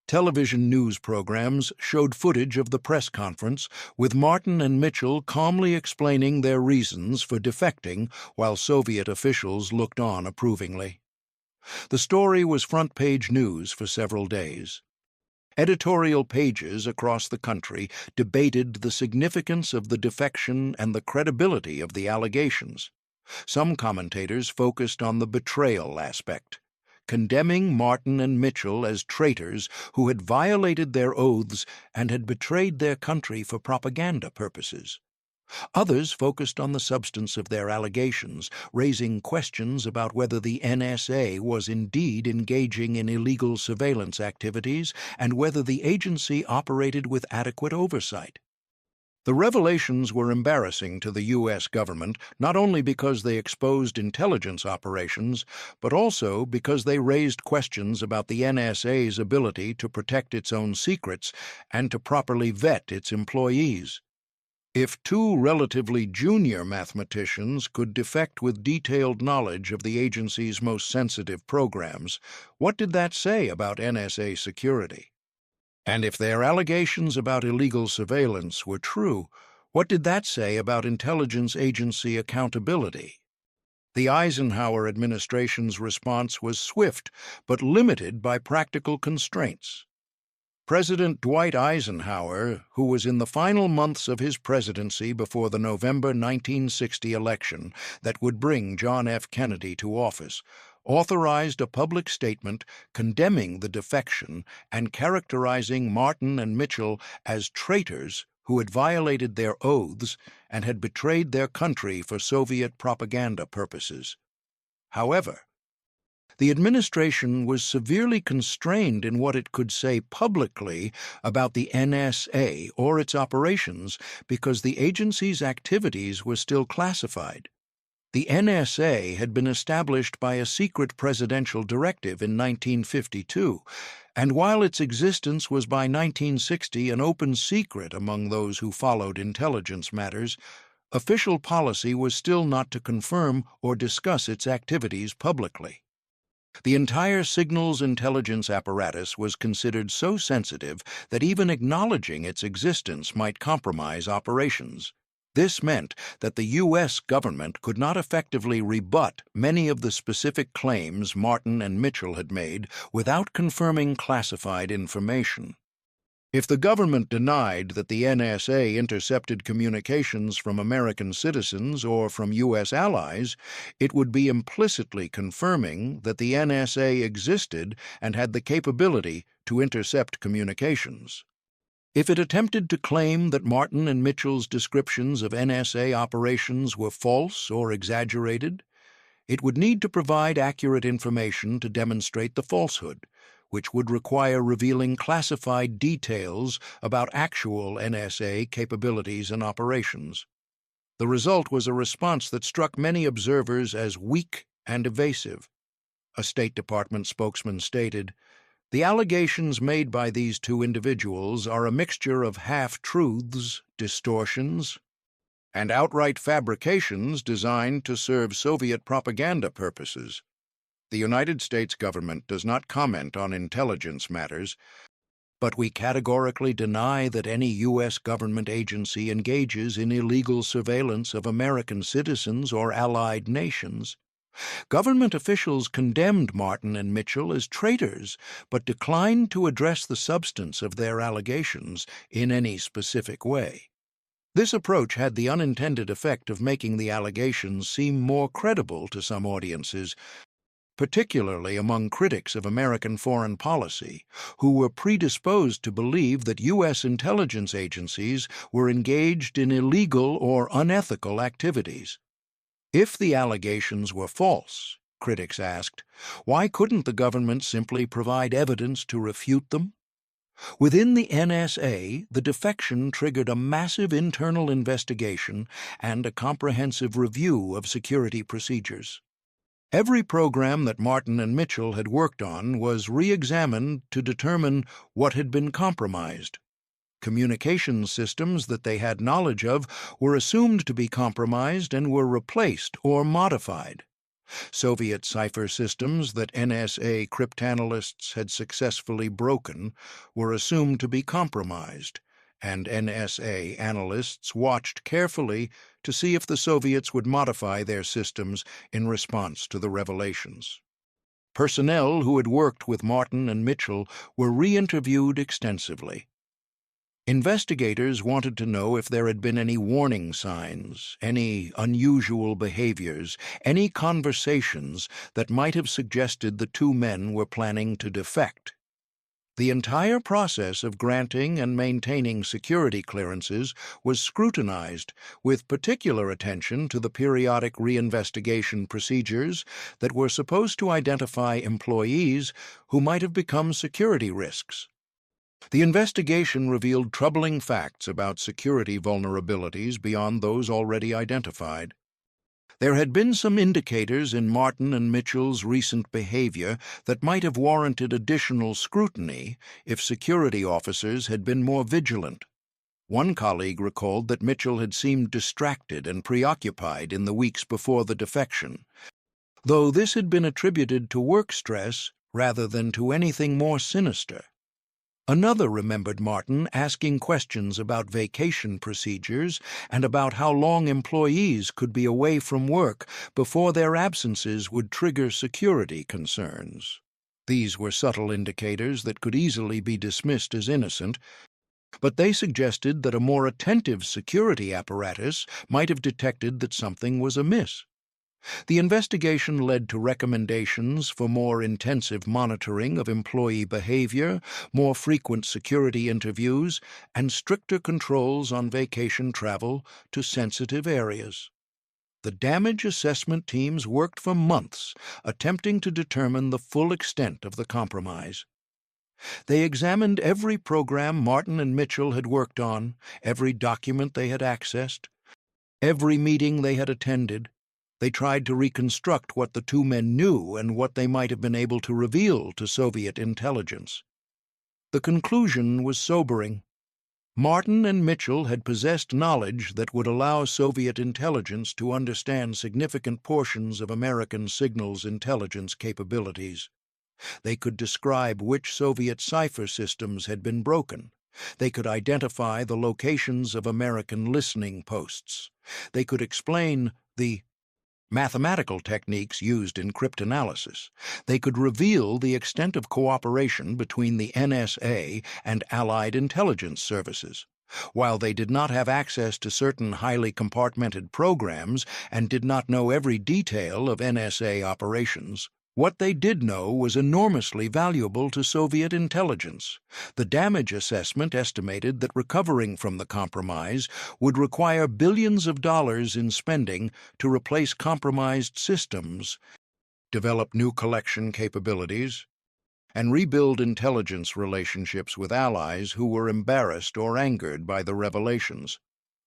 Television news programs showed footage of the press conference, with Martin and Mitchell calmly explaining their reasons for defecting while Soviet officials looked on approvingly. The story was front-page news for several days. Editorial pages across the country debated the significance of the defection and the credibility of the allegations. Some commentators focused on the betrayal aspect, condemning Martin and Mitchell as traitors who had violated their oaths and had betrayed their country for propaganda purposes. Others focused on the substance of their allegations, raising questions about whether the NSA was indeed engaging in illegal surveillance activities and whether the agency operated with adequate oversight. The revelations were embarrassing to the U.S. government, not only because they exposed intelligence operations, but also because they raised questions about the NSA's ability to protect its own secrets and to properly vet its employees. If two relatively junior mathematicians could defect with detailed knowledge of the agency's most sensitive programs, what did that say about NSA security? And if their allegations about illegal surveillance were true, what did that say about intelligence agency accountability? The Eisenhower administration's response was swift, but limited by practical constraints. President Dwight Eisenhower, who was in the final months of his presidency before the November 1960 election that would bring John F. Kennedy to office, authorized a public statement condemning the defection and characterizing Martin and Mitchell as traitors who had violated their oaths and had betrayed their country for Soviet propaganda purposes. However, the administration was severely constrained in what it could say publicly about the NSA or its operations because the agency's activities were still classified. The NSA had been established by a secret presidential directive in 1952, and while its existence was by 1960 an open secret among those who followed intelligence matters, official policy was still not to confirm or discuss its activities publicly. The entire signals intelligence apparatus was considered so sensitive that even acknowledging its existence might compromise operations. This meant that the U.S. government could not effectively rebut many of the specific claims Martin and Mitchell had made without confirming classified information. If the government denied that the NSA intercepted communications from American citizens or from U.S. allies, it would be implicitly confirming that the NSA existed and had the capability to intercept communications. If it attempted to claim that Martin and Mitchell's descriptions of NSA operations were false or exaggerated, it would need to provide accurate information to demonstrate the falsehood, which would require revealing classified details about actual NSA capabilities and operations. The result was a response that struck many observers as weak and evasive. A State Department spokesman stated, "The allegations made by these two individuals are a mixture of half-truths, distortions, and outright fabrications designed to serve Soviet propaganda purposes. The United States government does not comment on intelligence matters, but we categorically deny that any U.S. government agency engages in illegal surveillance of American citizens or allied nations. Government officials condemned Martin and Mitchell as traitors, but declined to address the substance of their allegations in any specific way. This approach had the unintended effect of making the allegations seem more credible to some audiences, particularly among critics of American foreign policy, who were predisposed to believe that U.S. intelligence agencies were engaged in illegal or unethical activities. If the allegations were false, critics asked, why couldn't the government simply provide evidence to refute them? Within the NSA, the defection triggered a massive internal investigation and a comprehensive review of security procedures. Every program that Martin and Mitchell had worked on was re-examined to determine what had been compromised. Communications systems that they had knowledge of were assumed to be compromised and were replaced or modified. Soviet cipher systems that NSA cryptanalysts had successfully broken were assumed to be compromised, and NSA analysts watched carefully to see if the Soviets would modify their systems in response to the revelations. Personnel who had worked with Martin and Mitchell were re-interviewed extensively. Investigators wanted to know if there had been any warning signs, any unusual behaviors, any conversations that might have suggested the two men were planning to defect. The entire process of granting and maintaining security clearances was scrutinized, with particular attention to the periodic reinvestigation procedures that were supposed to identify employees who might have become security risks. The investigation revealed troubling facts about security vulnerabilities beyond those already identified. There had been some indicators in Martin and Mitchell's recent behavior that might have warranted additional scrutiny if security officers had been more vigilant. One colleague recalled that Mitchell had seemed distracted and preoccupied in the weeks before the defection, though this had been attributed to work stress rather than to anything more sinister. Another remembered Martin asking questions about vacation procedures and about how long employees could be away from work before their absences would trigger security concerns. These were subtle indicators that could easily be dismissed as innocent, but they suggested that a more attentive security apparatus might have detected that something was amiss. The investigation led to recommendations for more intensive monitoring of employee behavior, more frequent security interviews, and stricter controls on vacation travel to sensitive areas. The damage assessment teams worked for months, attempting to determine the full extent of the compromise. They examined every program Martin and Mitchell had worked on, every document they had accessed, every meeting they had attended. They tried to reconstruct what the two men knew and what they might have been able to reveal to Soviet intelligence. The conclusion was sobering. Martin and Mitchell had possessed knowledge that would allow Soviet intelligence to understand significant portions of American signals intelligence capabilities. They could describe which Soviet cipher systems had been broken. They could identify the locations of American listening posts. They could explain the mathematical techniques used in cryptanalysis. They could reveal the extent of cooperation between the NSA and Allied intelligence services. While they did not have access to certain highly compartmented programs and did not know every detail of NSA operations, what they did know was enormously valuable to Soviet intelligence. The damage assessment estimated that recovering from the compromise would require billions of dollars in spending to replace compromised systems, develop new collection capabilities, and rebuild intelligence relationships with allies who were embarrassed or angered by the revelations.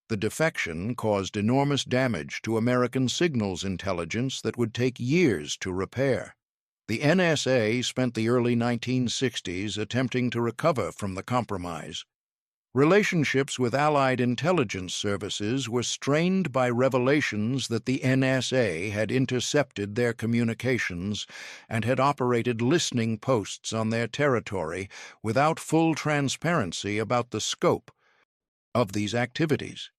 The defection caused enormous damage to American signals intelligence that would take years to repair. The NSA spent the early 1960s attempting to recover from the compromise. Relationships with Allied intelligence services were strained by revelations that the NSA had intercepted their communications and had operated listening posts on their territory without full transparency about the scope of these activities.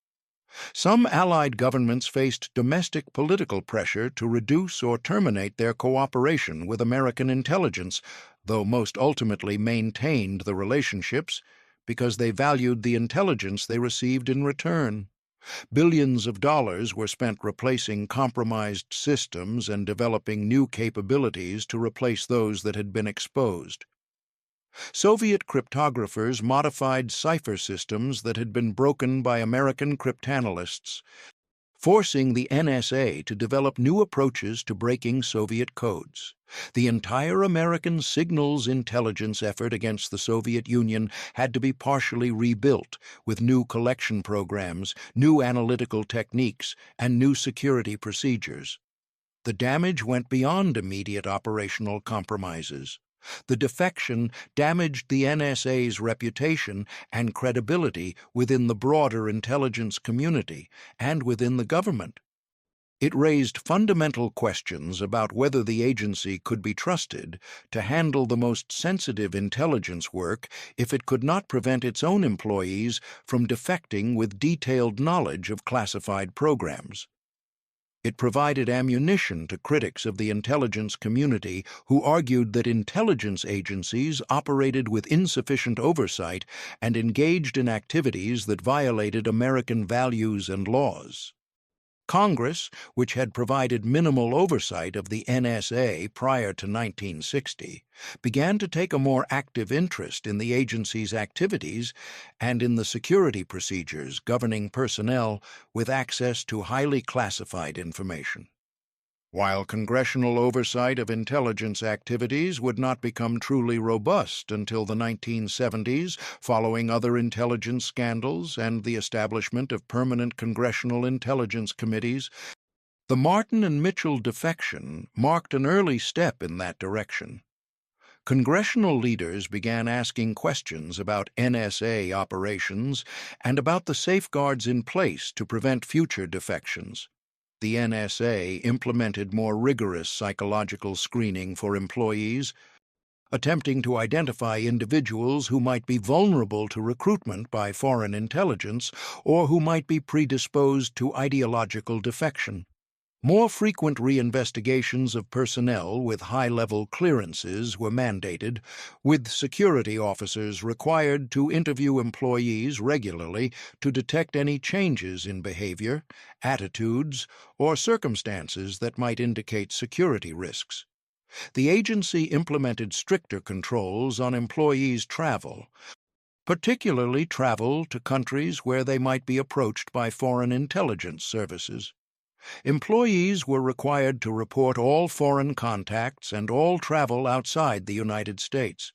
Some Allied governments faced domestic political pressure to reduce or terminate their cooperation with American intelligence, though most ultimately maintained the relationships because they valued the intelligence they received in return. Billions of dollars were spent replacing compromised systems and developing new capabilities to replace those that had been exposed. Soviet cryptographers modified cipher systems that had been broken by American cryptanalysts, forcing the NSA to develop new approaches to breaking Soviet codes. The entire American signals intelligence effort against the Soviet Union had to be partially rebuilt with new collection programs, new analytical techniques, and new security procedures. The damage went beyond immediate operational compromises. The defection damaged the NSA's reputation and credibility within the broader intelligence community and within the government. It raised fundamental questions about whether the agency could be trusted to handle the most sensitive intelligence work if it could not prevent its own employees from defecting with detailed knowledge of classified programs. It provided ammunition to critics of the intelligence community who argued that intelligence agencies operated with insufficient oversight and engaged in activities that violated American values and laws. Congress, which had provided minimal oversight of the NSA prior to 1960, began to take a more active interest in the agency's activities and in the security procedures governing personnel with access to highly classified information. While congressional oversight of intelligence activities would not become truly robust until the 1970s, following other intelligence scandals and the establishment of permanent congressional intelligence committees, the Martin and Mitchell defection marked an early step in that direction. Congressional leaders began asking questions about NSA operations and about the safeguards in place to prevent future defections. The NSA implemented more rigorous psychological screening for employees, attempting to identify individuals who might be vulnerable to recruitment by foreign intelligence or who might be predisposed to ideological defection. More frequent reinvestigations of personnel with high-level clearances were mandated, with security officers required to interview employees regularly to detect any changes in behavior, attitudes, or circumstances that might indicate security risks. The agency implemented stricter controls on employees' travel, particularly travel to countries where they might be approached by foreign intelligence services. Employees were required to report all foreign contacts and all travel outside the United States.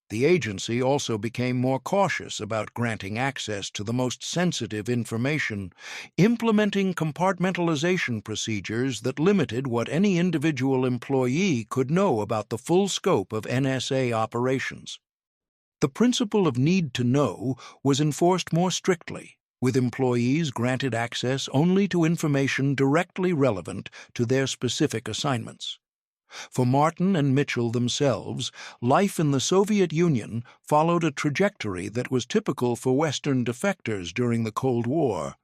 The agency also became more cautious about granting access to the most sensitive information, implementing compartmentalization procedures that limited what any individual employee could know about the full scope of NSA operations. The principle of need to know was enforced more strictly, with employees granted access only to information directly relevant to their specific assignments. For Martin and Mitchell themselves, life in the Soviet Union followed a trajectory that was typical for Western defectors during the Cold War.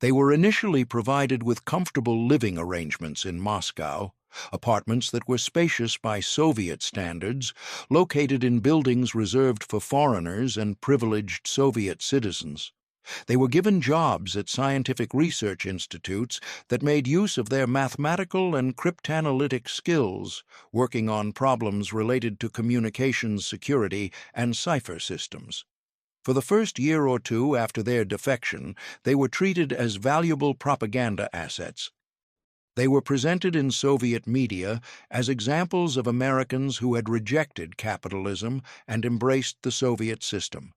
They were initially provided with comfortable living arrangements in Moscow, apartments that were spacious by Soviet standards, located in buildings reserved for foreigners and privileged Soviet citizens. They were given jobs at scientific research institutes that made use of their mathematical and cryptanalytic skills, working on problems related to communications security and cipher systems. For the first year or two after their defection, they were treated as valuable propaganda assets. They were presented in Soviet media as examples of Americans who had rejected capitalism and embraced the Soviet system.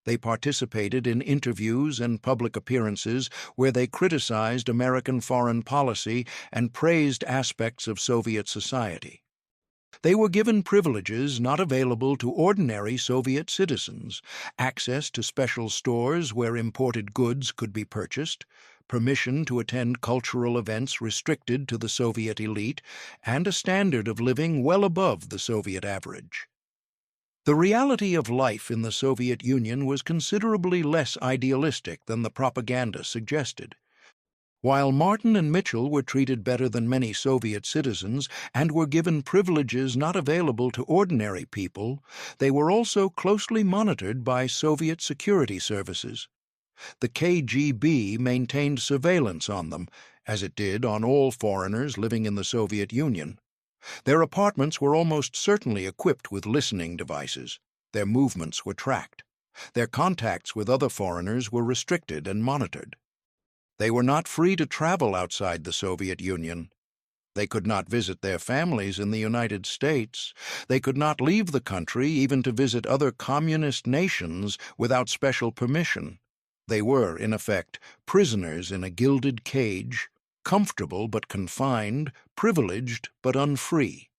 They participated in interviews and public appearances where they criticized American foreign policy and praised aspects of Soviet society. They were given privileges not available to ordinary Soviet citizens: access to special stores where imported goods could be purchased, permission to attend cultural events restricted to the Soviet elite, and a standard of living well above the Soviet average. The reality of life in the Soviet Union was considerably less idealistic than the propaganda suggested. While Martin and Mitchell were treated better than many Soviet citizens and were given privileges not available to ordinary people, they were also closely monitored by Soviet security services. The KGB maintained surveillance on them, as it did on all foreigners living in the Soviet Union. Their apartments were almost certainly equipped with listening devices. Their movements were tracked. Their contacts with other foreigners were restricted and monitored. They were not free to travel outside the Soviet Union. They could not visit their families in the United States. They could not leave the country even to visit other communist nations without special permission. They were, in effect, prisoners in a gilded cage, comfortable but confined, privileged but unfree.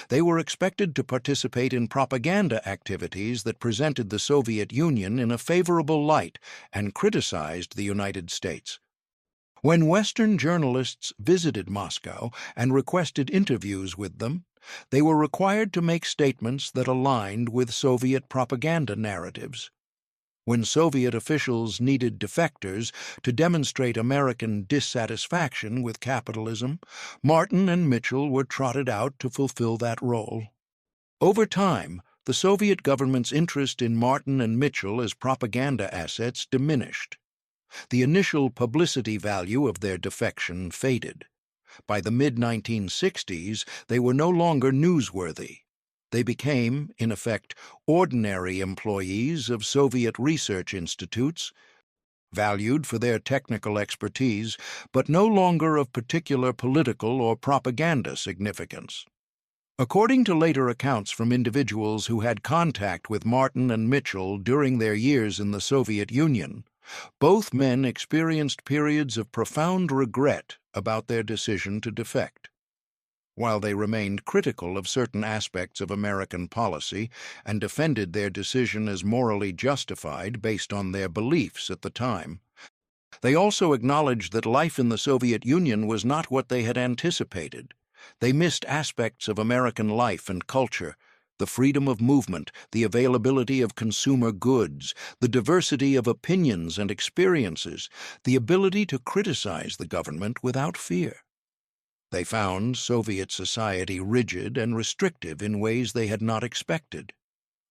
They were expected to participate in propaganda activities that presented the Soviet Union in a favorable light and criticized the United States. When Western journalists visited Moscow and requested interviews with them, they were required to make statements that aligned with Soviet propaganda narratives. When Soviet officials needed defectors to demonstrate American dissatisfaction with capitalism, Martin and Mitchell were trotted out to fulfill that role. Over time, the Soviet government's interest in Martin and Mitchell as propaganda assets diminished. The initial publicity value of their defection faded. By the mid-1960s, they were no longer newsworthy. They became, in effect, ordinary employees of Soviet research institutes, valued for their technical expertise, but no longer of particular political or propaganda significance. According to later accounts from individuals who had contact with Martin and Mitchell during their years in the Soviet Union, both men experienced periods of profound regret about their decision to defect. While they remained critical of certain aspects of American policy and defended their decision as morally justified based on their beliefs at the time, they also acknowledged that life in the Soviet Union was not what they had anticipated. They missed aspects of American life and culture, the freedom of movement, the availability of consumer goods, the diversity of opinions and experiences, the ability to criticize the government without fear. They found Soviet society rigid and restrictive in ways they had not expected.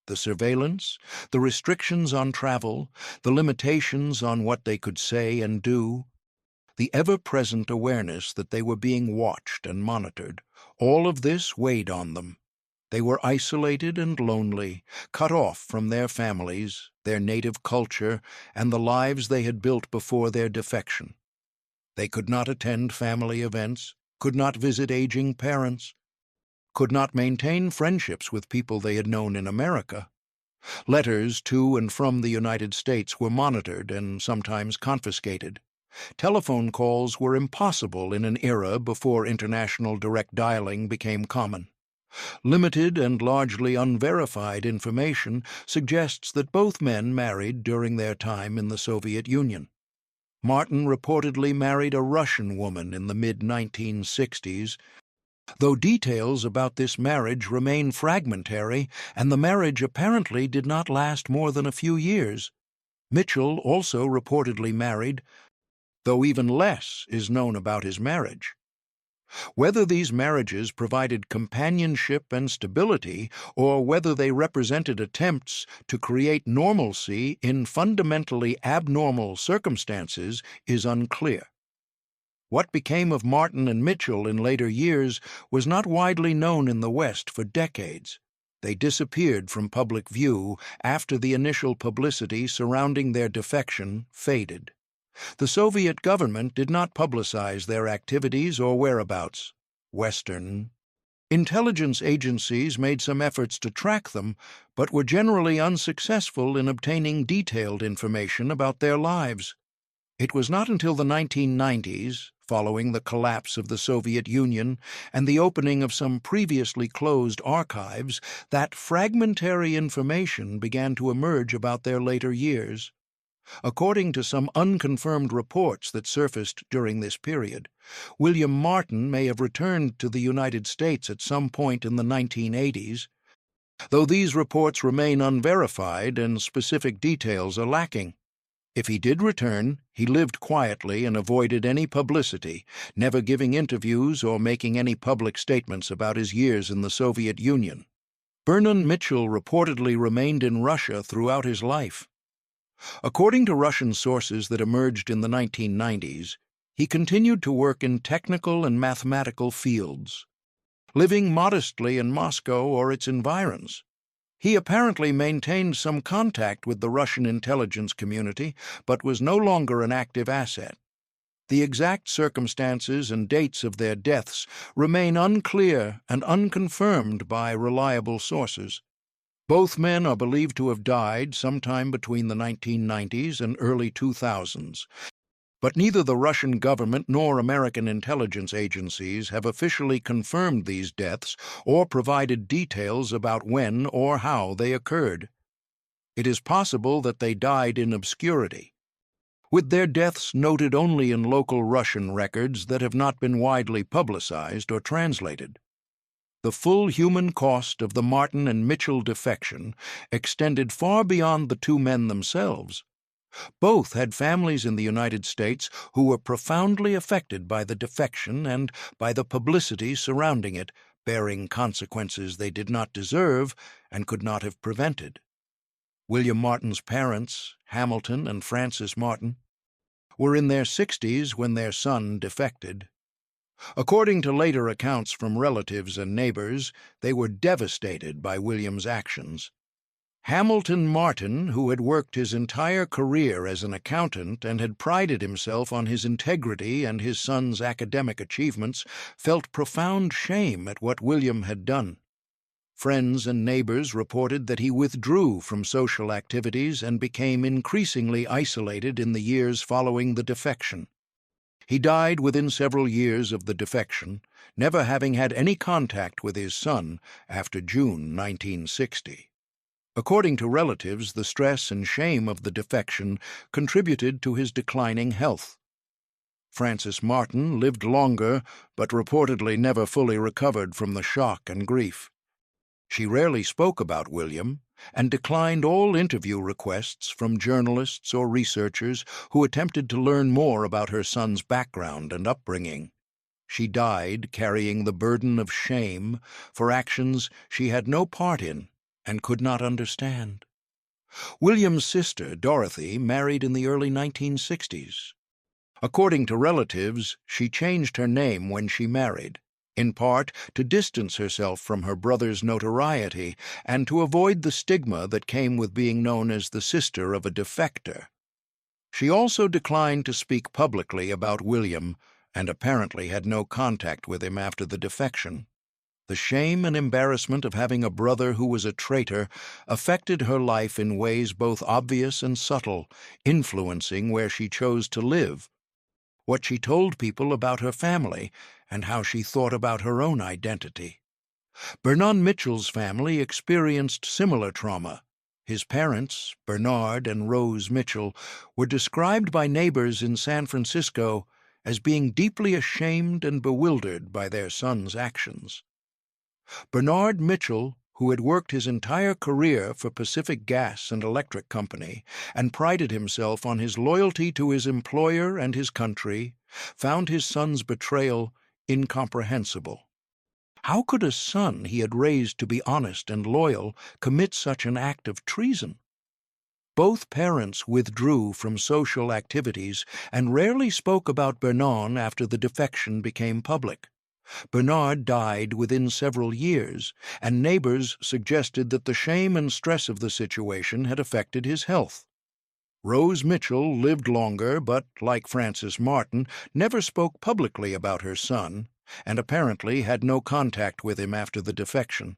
The surveillance, the restrictions on travel, the limitations on what they could say and do, the ever-present awareness that they were being watched and monitored, all of this weighed on them. They were isolated and lonely, cut off from their families, their native culture, and the lives they had built before their defection. They could not attend family events, could not visit aging parents, could not maintain friendships with people they had known in America. Letters to and from the United States were monitored and sometimes confiscated. Telephone calls were impossible in an era before international direct dialing became common. Limited and largely unverified information suggests that both men married during their time in the Soviet Union. Martin reportedly married a Russian woman in the mid-1960s, though details about this marriage remain fragmentary, and the marriage apparently did not last more than a few years. Mitchell also reportedly married, though even less is known about his marriage. Whether these marriages provided companionship and stability, or whether they represented attempts to create normalcy in fundamentally abnormal circumstances, is unclear. What became of Martin and Mitchell in later years was not widely known in the West for decades. They disappeared from public view after the initial publicity surrounding their defection faded. The Soviet government did not publicize their activities or whereabouts. Western intelligence agencies made some efforts to track them, but were generally unsuccessful in obtaining detailed information about their lives. It was not until the 1990s, following the collapse of the Soviet Union and the opening of some previously closed archives, that fragmentary information began to emerge about their later years. According to some unconfirmed reports that surfaced during this period, William Martin may have returned to the United States at some point in the 1980s, though these reports remain unverified and specific details are lacking. If he did return, he lived quietly and avoided any publicity, never giving interviews or making any public statements about his years in the Soviet Union. Bernon Mitchell reportedly remained in Russia throughout his life. According to Russian sources that emerged in the 1990s, he continued to work in technical and mathematical fields, living modestly in Moscow or its environs. He apparently maintained some contact with the Russian intelligence community, but was no longer an active asset. The exact circumstances and dates of their deaths remain unclear and unconfirmed by reliable sources. Both men are believed to have died sometime between the 1990s and early 2000s, but neither the Russian government nor American intelligence agencies have officially confirmed these deaths or provided details about when or how they occurred. It is possible that they died in obscurity, with their deaths noted only in local Russian records that have not been widely publicized or translated. The full human cost of the Martin and Mitchell defection extended far beyond the two men themselves. Both had families in the United States who were profoundly affected by the defection and by the publicity surrounding it, bearing consequences they did not deserve and could not have prevented. William Martin's parents, Hamilton and Frances Martin, were in their 60s when their son defected. According to later accounts from relatives and neighbors, they were devastated by William's actions. Hamilton Martin, who had worked his entire career as an accountant and had prided himself on his integrity and his son's academic achievements, felt profound shame at what William had done. Friends and neighbors reported that he withdrew from social activities and became increasingly isolated in the years following the defection. He died within several years of the defection, never having had any contact with his son after June 1960. According to relatives, the stress and shame of the defection contributed to his declining health. Frances Martin lived longer, but reportedly never fully recovered from the shock and grief. She rarely spoke about William and declined all interview requests from journalists or researchers who attempted to learn more about her son's background and upbringing. She died carrying the burden of shame for actions she had no part in and could not understand. William's sister, Dorothy, married in the early 1960s. According to relatives, she changed her name when she married, in part to distance herself from her brother's notoriety and to avoid the stigma that came with being known as the sister of a defector. She also declined to speak publicly about William and apparently had no contact with him after the defection. The shame and embarrassment of having a brother who was a traitor affected her life in ways both obvious and subtle, influencing where she chose to live, what she told people about her family, and how she thought about her own identity. Bernon Mitchell's family experienced similar trauma. His parents, Bernard and Rose Mitchell, were described by neighbors in San Francisco as being deeply ashamed and bewildered by their son's actions. Bernard Mitchell, who had worked his entire career for Pacific Gas and Electric Company and prided himself on his loyalty to his employer and his country, found his son's betrayal incomprehensible. How could a son he had raised to be honest and loyal commit such an act of treason? Both parents withdrew from social activities and rarely spoke about Bernon after the defection became public. Bernard died within several years, and neighbors suggested that the shame and stress of the situation had affected his health. Rose Mitchell lived longer but, like Frances Martin, never spoke publicly about her son, and apparently had no contact with him after the defection.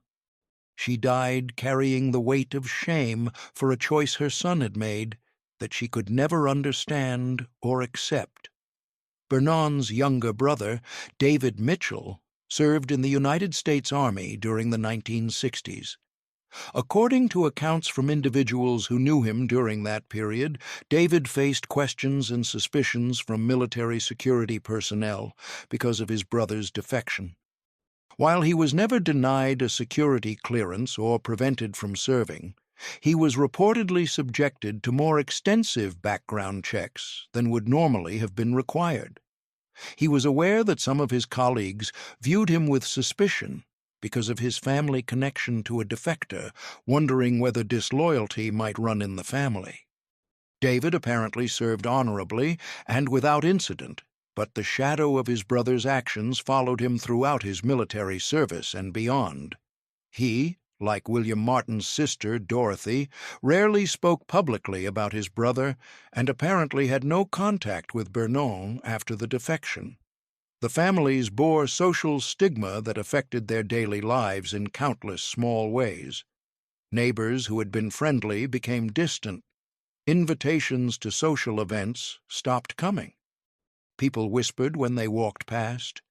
She died carrying the weight of shame for a choice her son had made that she could never understand or accept. Bernon's younger brother, David Mitchell, served in the United States Army during the 1960s. According to accounts from individuals who knew him during that period, David faced questions and suspicions from military security personnel because of his brother's defection. While he was never denied a security clearance or prevented from serving, he was reportedly subjected to more extensive background checks than would normally have been required. He was aware that some of his colleagues viewed him with suspicion because of his family connection to a defector, wondering whether disloyalty might run in the family. David apparently served honorably and without incident, but the shadow of his brother's actions followed him throughout his military service and beyond. He, like William Martin's sister, Dorothy, rarely spoke publicly about his brother and apparently had no contact with Bernon after the defection. The families bore social stigma that affected their daily lives in countless small ways. Neighbors who had been friendly became distant. Invitations to social events stopped coming. People whispered when they walked past.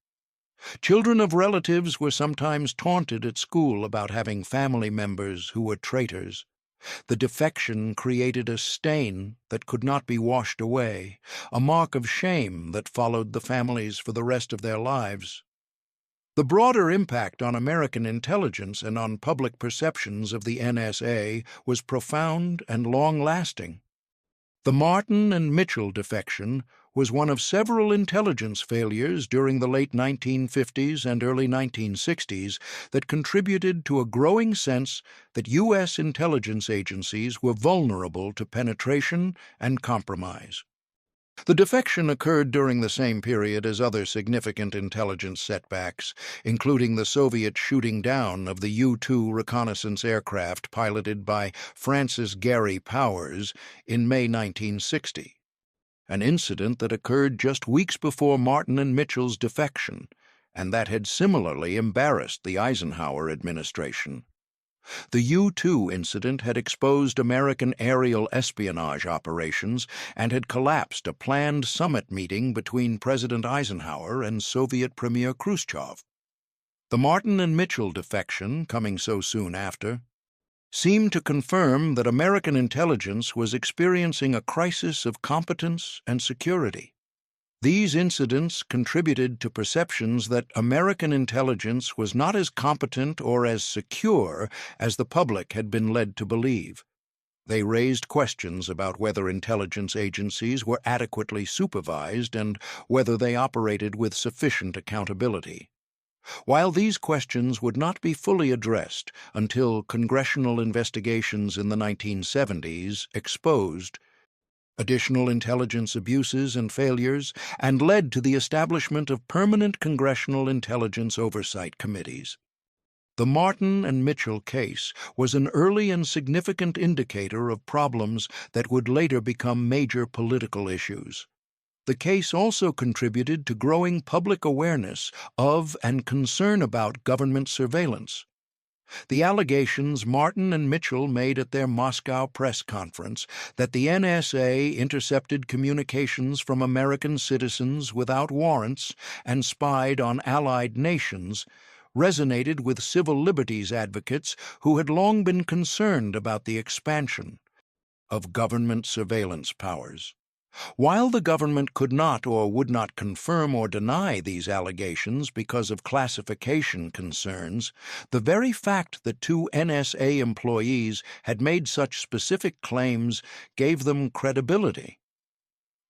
Children of relatives were sometimes taunted at school about having family members who were traitors. The defection created a stain that could not be washed away, a mark of shame that followed the families for the rest of their lives. The broader impact on American intelligence and on public perceptions of the NSA was profound and long-lasting. The Martin and Mitchell defection was one of several intelligence failures during the late 1950s and early 1960s that contributed to a growing sense that U.S. intelligence agencies were vulnerable to penetration and compromise. The defection occurred during the same period as other significant intelligence setbacks, including the Soviet shooting down of the U-2 reconnaissance aircraft piloted by Francis Gary Powers in May 1960, an incident that occurred just weeks before Martin and Mitchell's defection, and that had similarly embarrassed the Eisenhower administration. The U-2 incident had exposed American aerial espionage operations and had collapsed a planned summit meeting between President Eisenhower and Soviet Premier Khrushchev. The Martin and Mitchell defection, coming so soon after, seemed to confirm that American intelligence was experiencing a crisis of competence and security. These incidents contributed to perceptions that American intelligence was not as competent or as secure as the public had been led to believe. They raised questions about whether intelligence agencies were adequately supervised and whether they operated with sufficient accountability. While these questions would not be fully addressed until congressional investigations in the 1970s exposed additional intelligence abuses and failures, and led to the establishment of permanent congressional intelligence oversight committees. The Martin and Mitchell case was an early and significant indicator of problems that would later become major political issues. The case also contributed to growing public awareness of and concern about government surveillance. The allegations Martin and Mitchell made at their Moscow press conference that the NSA intercepted communications from American citizens without warrants and spied on allied nations resonated with civil liberties advocates who had long been concerned about the expansion of government surveillance powers. While the government could not or would not confirm or deny these allegations because of classification concerns, the very fact that two NSA employees had made such specific claims gave them credibility.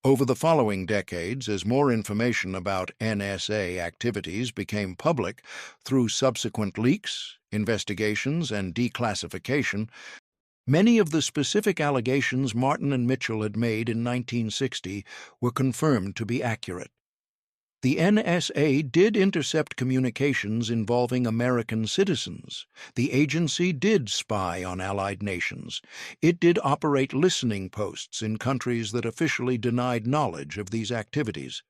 Over the following decades, as more information about NSA activities became public through subsequent leaks, investigations, and declassification, many of the specific allegations Martin and Mitchell had made in 1960 were confirmed to be accurate. The NSA did intercept communications involving American citizens. The agency did spy on allied nations. It did operate listening posts in countries that officially denied knowledge of these activities.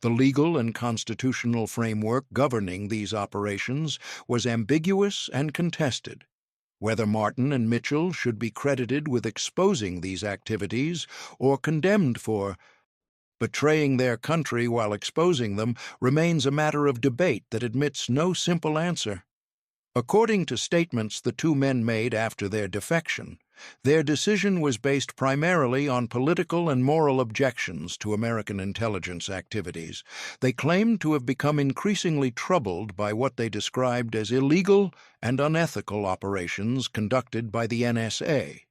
The legal and constitutional framework governing these operations was ambiguous and contested. Whether Martin and Mitchell should be credited with exposing these activities or condemned for betraying their country while exposing them remains a matter of debate that admits no simple answer. According to statements the two men made after their defection, their decision was based primarily on political and moral objections to American intelligence activities. They claimed to have become increasingly troubled by what they described as illegal and unethical operations conducted by the NSA,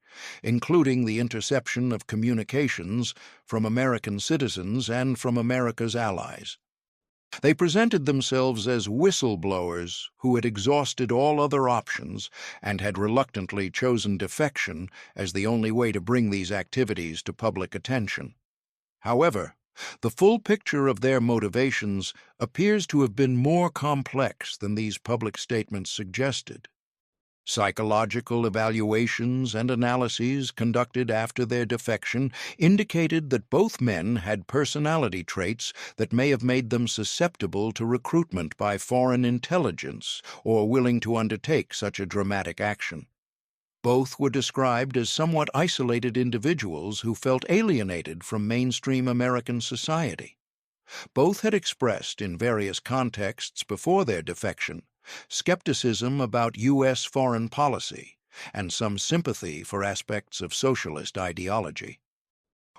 including the interception of communications from American citizens and from America's allies. They presented themselves as whistleblowers who had exhausted all other options and had reluctantly chosen defection as the only way to bring these activities to public attention. However, the full picture of their motivations appears to have been more complex than these public statements suggested. Psychological evaluations and analyses conducted after their defection indicated that both men had personality traits that may have made them susceptible to recruitment by foreign intelligence or willing to undertake such a dramatic action. Both were described as somewhat isolated individuals who felt alienated from mainstream American society. Both had expressed, in various contexts before their defection, skepticism about U.S. foreign policy and some sympathy for aspects of socialist ideology.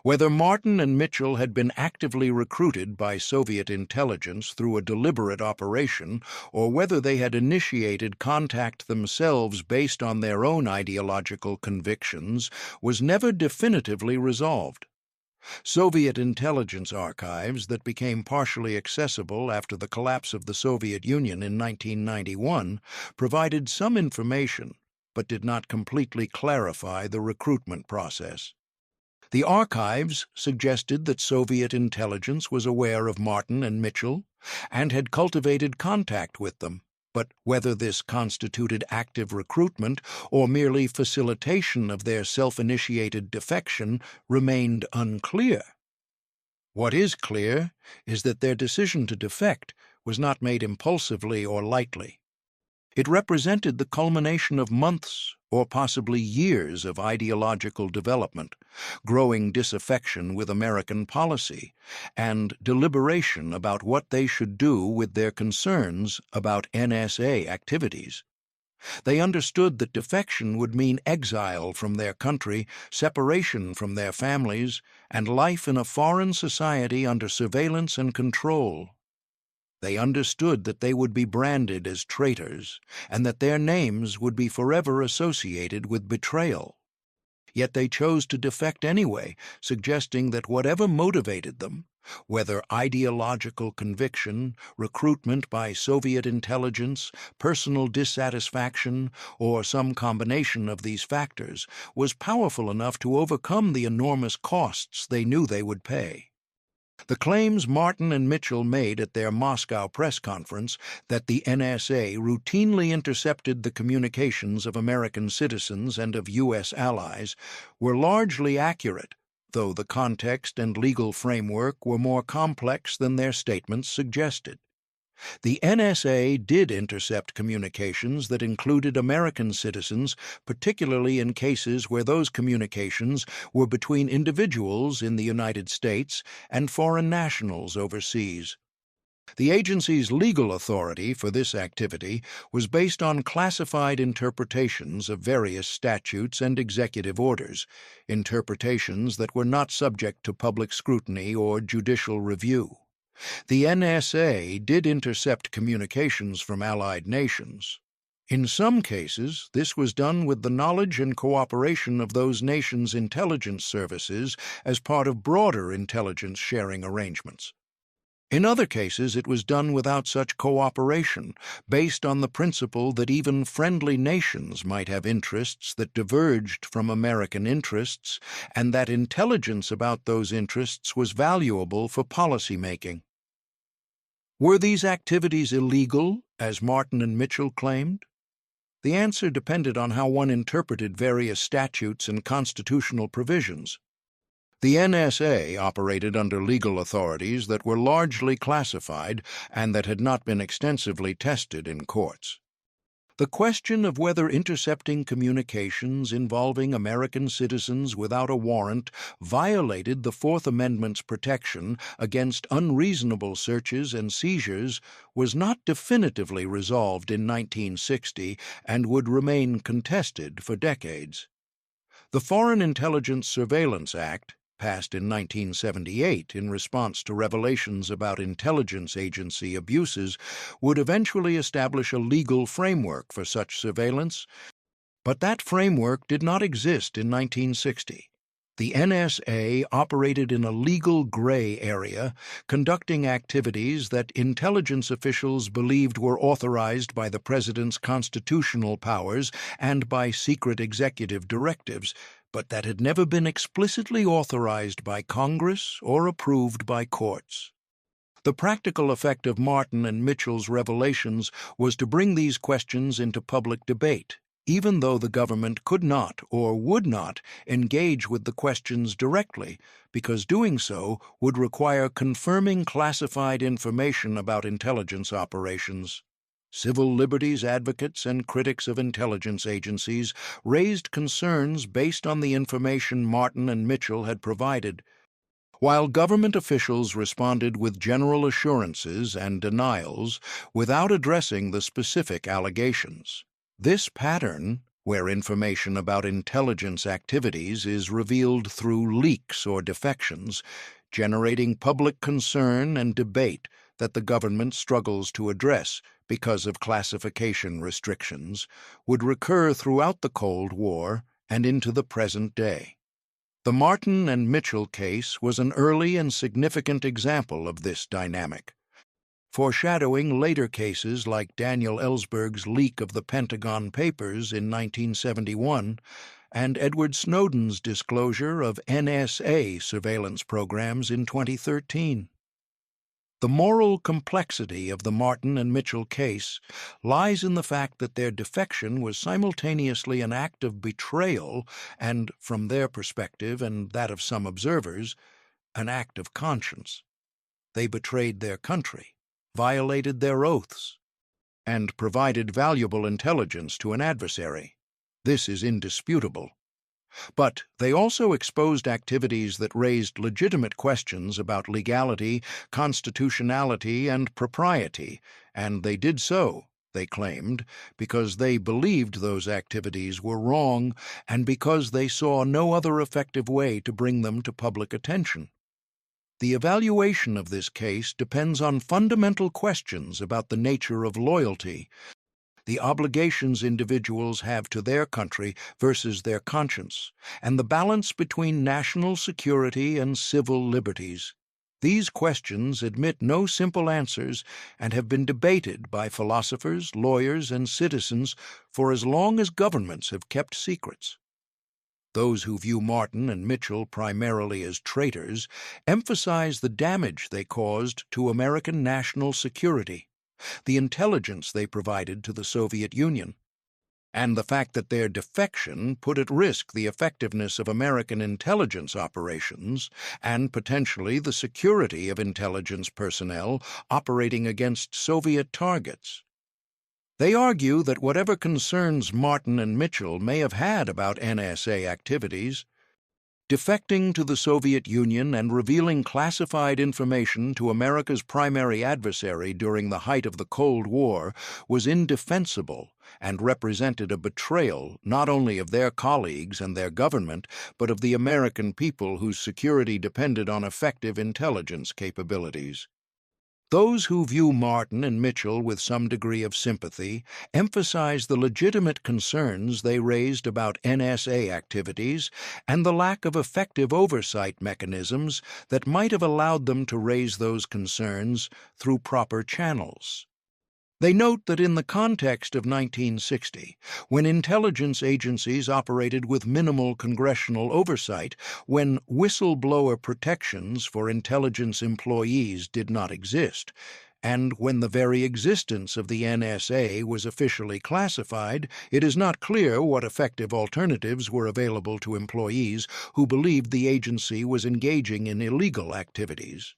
Whether Martin and Mitchell had been actively recruited by Soviet intelligence through a deliberate operation, or whether they had initiated contact themselves based on their own ideological convictions, was never definitively resolved. Soviet intelligence archives that became partially accessible after the collapse of the Soviet Union in 1991 provided some information, but did not completely clarify the recruitment process. The archives suggested that Soviet intelligence was aware of Martin and Mitchell and had cultivated contact with them, but whether this constituted active recruitment or merely facilitation of their self-initiated defection remained unclear. What is clear is that their decision to defect was not made impulsively or lightly. It represented the culmination of months or possibly years of ideological development, growing disaffection with American policy, and deliberation about what they should do with their concerns about NSA activities. They understood that defection would mean exile from their country, separation from their families, and life in a foreign society under surveillance and control. They understood that they would be branded as traitors, and that their names would be forever associated with betrayal. Yet they chose to defect anyway, suggesting that whatever motivated them, whether ideological conviction, recruitment by Soviet intelligence, personal dissatisfaction, or some combination of these factors, was powerful enough to overcome the enormous costs they knew they would pay. The claims Martin and Mitchell made at their Moscow press conference that the NSA routinely intercepted the communications of American citizens and of U.S. allies were largely accurate, though the context and legal framework were more complex than their statements suggested. The NSA did intercept communications that included American citizens, particularly in cases where those communications were between individuals in the United States and foreign nationals overseas. The agency's legal authority for this activity was based on classified interpretations of various statutes and executive orders, interpretations that were not subject to public scrutiny or judicial review. The NSA did intercept communications from allied nations. In some cases, this was done with the knowledge and cooperation of those nations' intelligence services as part of broader intelligence sharing arrangements. In other cases, it was done without such cooperation, based on the principle that even friendly nations might have interests that diverged from American interests, and that intelligence about those interests was valuable for policymaking. Were these activities illegal, as Martin and Mitchell claimed? The answer depended on how one interpreted various statutes and constitutional provisions. The NSA operated under legal authorities that were largely classified and that had not been extensively tested in courts. The question of whether intercepting communications involving American citizens without a warrant violated the Fourth Amendment's protection against unreasonable searches and seizures was not definitively resolved in 1960 and would remain contested for decades. The Foreign Intelligence Surveillance Act, passed in 1978 in response to revelations about intelligence agency abuses, would eventually establish a legal framework for such surveillance, but that framework did not exist in 1960. The NSA operated in a legal gray area, conducting activities that intelligence officials believed were authorized by the president's constitutional powers and by secret executive directives, but that had never been explicitly authorized by Congress or approved by courts. The practical effect of Martin and Mitchell's revelations was to bring these questions into public debate, even though the government could not or would not engage with the questions directly, because doing so would require confirming classified information about intelligence operations. Civil liberties advocates and critics of intelligence agencies raised concerns based on the information Martin and Mitchell had provided, while government officials responded with general assurances and denials without addressing the specific allegations. This pattern, where information about intelligence activities is revealed through leaks or defections, generating public concern and debate that the government struggles to address because of classification restrictions, would recur throughout the Cold War and into the present day. The Martin and Mitchell case was an early and significant example of this dynamic, foreshadowing later cases like Daniel Ellsberg's leak of the Pentagon Papers in 1971 and Edward Snowden's disclosure of NSA surveillance programs in 2013. The moral complexity of the Martin and Mitchell case lies in the fact that their defection was simultaneously an act of betrayal and, from their perspective and that of some observers, an act of conscience. They betrayed their country, violated their oaths, and provided valuable intelligence to an adversary. This is indisputable. But they also exposed activities that raised legitimate questions about legality, constitutionality, and propriety, and they did so, they claimed, because they believed those activities were wrong and because they saw no other effective way to bring them to public attention. The evaluation of this case depends on fundamental questions about the nature of loyalty, the obligations individuals have to their country versus their conscience, and the balance between national security and civil liberties. These questions admit no simple answers and have been debated by philosophers, lawyers, and citizens for as long as governments have kept secrets. Those who view Martin and Mitchell primarily as traitors emphasize the damage they caused to American national security, the intelligence they provided to the Soviet Union, and the fact that their defection put at risk the effectiveness of American intelligence operations and potentially the security of intelligence personnel operating against Soviet targets. They argue that whatever concerns Martin and Mitchell may have had about NSA activities, defecting to the Soviet Union and revealing classified information to America's primary adversary during the height of the Cold War was indefensible and represented a betrayal not only of their colleagues and their government, but of the American people whose security depended on effective intelligence capabilities. Those who view Martin and Mitchell with some degree of sympathy emphasize the legitimate concerns they raised about NSA activities and the lack of effective oversight mechanisms that might have allowed them to raise those concerns through proper channels. They note that in the context of 1960, when intelligence agencies operated with minimal congressional oversight, when whistleblower protections for intelligence employees did not exist, and when the very existence of the NSA was officially classified, it is not clear what effective alternatives were available to employees who believed the agency was engaging in illegal activities.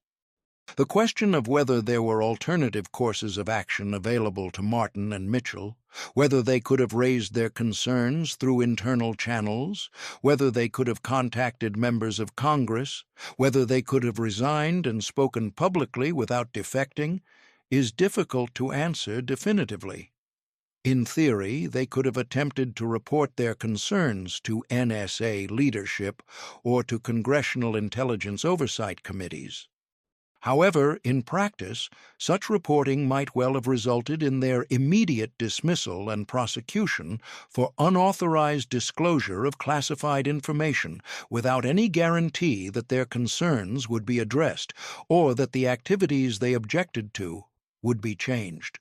The question of whether there were alternative courses of action available to Martin and Mitchell, whether they could have raised their concerns through internal channels, whether they could have contacted members of Congress, whether they could have resigned and spoken publicly without defecting, is difficult to answer definitively. In theory, they could have attempted to report their concerns to NSA leadership or to congressional intelligence oversight committees. However, in practice, such reporting might well have resulted in their immediate dismissal and prosecution for unauthorized disclosure of classified information without any guarantee that their concerns would be addressed or that the activities they objected to would be changed.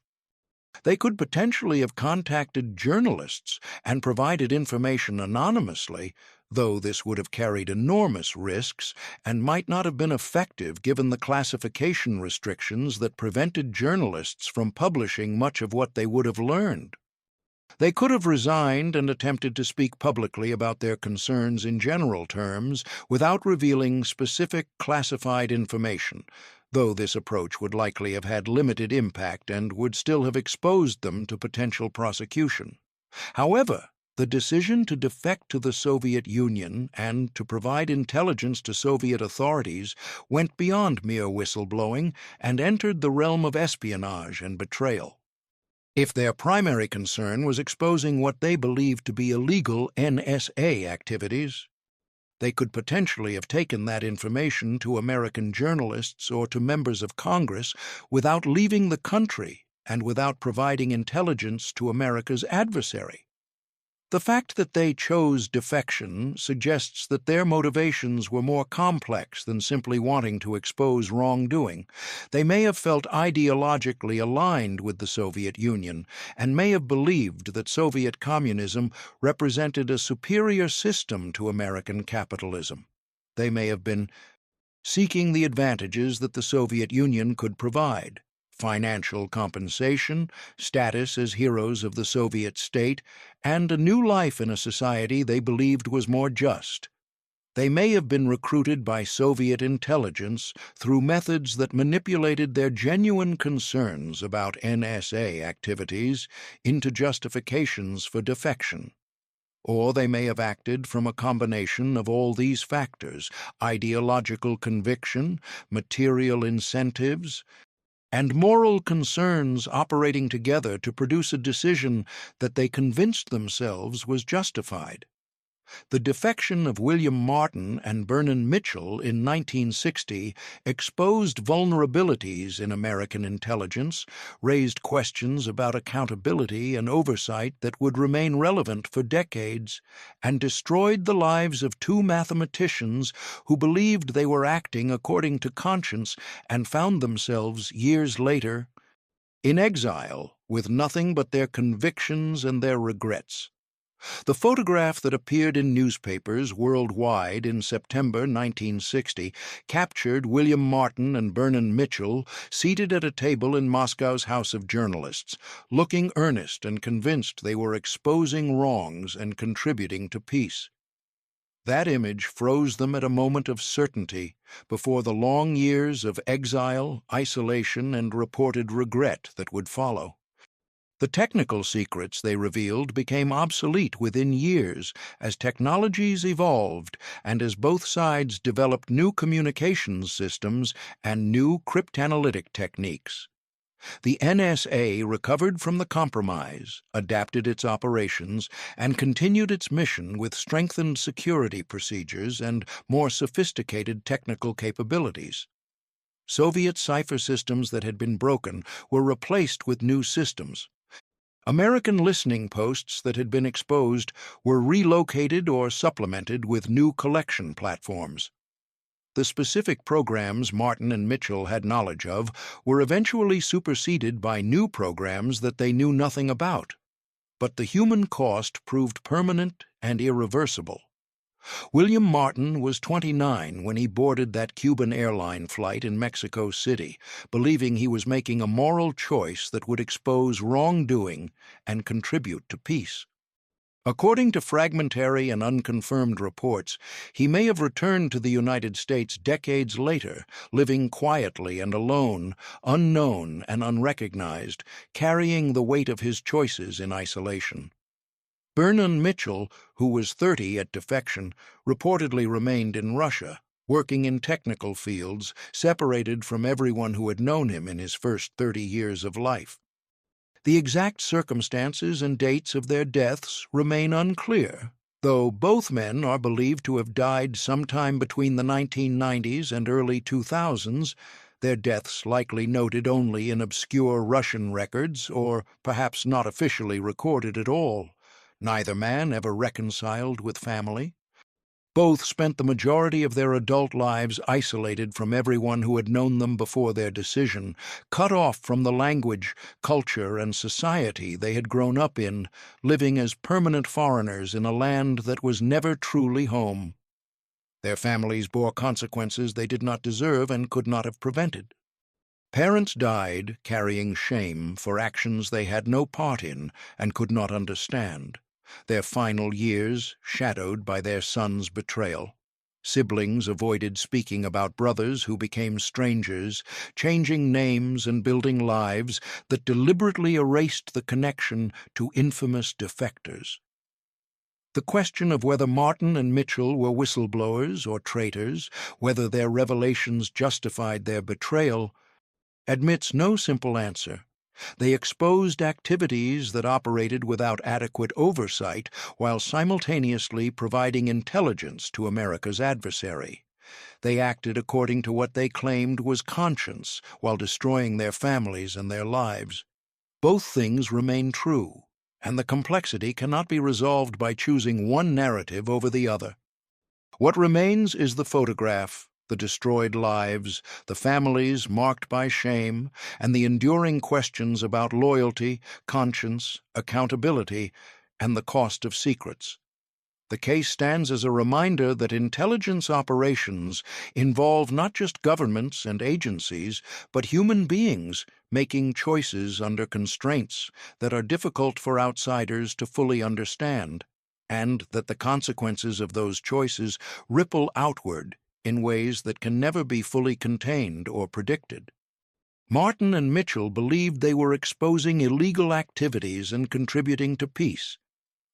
They could potentially have contacted journalists and provided information anonymously, though this would have carried enormous risks and might not have been effective given the classification restrictions that prevented journalists from publishing much of what they would have learned. They could have resigned and attempted to speak publicly about their concerns in general terms without revealing specific classified information, though this approach would likely have had limited impact and would still have exposed them to potential prosecution. However, the decision to defect to the Soviet Union and to provide intelligence to Soviet authorities went beyond mere whistleblowing and entered the realm of espionage and betrayal. If their primary concern was exposing what they believed to be illegal NSA activities, they could potentially have taken that information to American journalists or to members of Congress without leaving the country and without providing intelligence to America's adversary. The fact that they chose defection suggests that their motivations were more complex than simply wanting to expose wrongdoing. They may have felt ideologically aligned with the Soviet Union and may have believed that Soviet communism represented a superior system to American capitalism. They may have been seeking the advantages that the Soviet Union could provide: financial compensation, status as heroes of the Soviet state, and a new life in a society they believed was more just. They may have been recruited by Soviet intelligence through methods that manipulated their genuine concerns about NSA activities into justifications for defection. Or they may have acted from a combination of all these factors: ideological conviction, material incentives, and moral concerns operating together to produce a decision that they convinced themselves was justified. The defection of William Martin and Bernon Mitchell in 1960 exposed vulnerabilities in American intelligence, raised questions about accountability and oversight that would remain relevant for decades, and destroyed the lives of two mathematicians who believed they were acting according to conscience and found themselves, years later, in exile with nothing but their convictions and their regrets. The photograph that appeared in newspapers worldwide in September 1960 captured William Martin and Bernon Mitchell seated at a table in Moscow's House of Journalists, looking earnest and convinced they were exposing wrongs and contributing to peace. That image froze them at a moment of certainty before the long years of exile, isolation, and reported regret that would follow. The technical secrets they revealed became obsolete within years as technologies evolved and as both sides developed new communications systems and new cryptanalytic techniques. The NSA recovered from the compromise, adapted its operations, and continued its mission with strengthened security procedures and more sophisticated technical capabilities. Soviet cipher systems that had been broken were replaced with new systems. American listening posts that had been exposed were relocated or supplemented with new collection platforms. The specific programs Martin and Mitchell had knowledge of were eventually superseded by new programs that they knew nothing about, but the human cost proved permanent and irreversible. William Martin was 29 when he boarded that Cuban airline flight in Mexico City, believing he was making a moral choice that would expose wrongdoing and contribute to peace. According to fragmentary and unconfirmed reports, he may have returned to the United States decades later, living quietly and alone, unknown and unrecognized, carrying the weight of his choices in isolation. Bernon Mitchell, who was 30 at Defection, reportedly remained in Russia, working in technical fields, separated from everyone who had known him in his first 30 years of life. The exact circumstances and dates of their deaths remain unclear, though both men are believed to have died sometime between the 1990s and early 2000s, their deaths likely noted only in obscure Russian records or perhaps not officially recorded at all. Neither man ever reconciled with family. Both spent the majority of their adult lives isolated from everyone who had known them before their decision, cut off from the language, culture, and society they had grown up in, living as permanent foreigners in a land that was never truly home. Their families bore consequences they did not deserve and could not have prevented. Parents died carrying shame for actions they had no part in and could not understand, their final years shadowed by their son's betrayal. Siblings avoided speaking about brothers who became strangers, changing names and building lives that deliberately erased the connection to infamous defectors. The question of whether Martin and Mitchell were whistleblowers or traitors, whether their revelations justified their betrayal, admits no simple answer. They exposed activities that operated without adequate oversight while simultaneously providing intelligence to America's adversary. They acted according to what they claimed was conscience while destroying their families and their lives. Both things remain true, and the complexity cannot be resolved by choosing one narrative over the other. What remains is the photograph, the destroyed lives, the families marked by shame, and the enduring questions about loyalty, conscience, accountability, and the cost of secrets. The case stands as a reminder that intelligence operations involve not just governments and agencies, but human beings making choices under constraints that are difficult for outsiders to fully understand, and that the consequences of those choices ripple outward in ways that can never be fully contained or predicted. Martin and Mitchell believed they were exposing illegal activities and contributing to peace.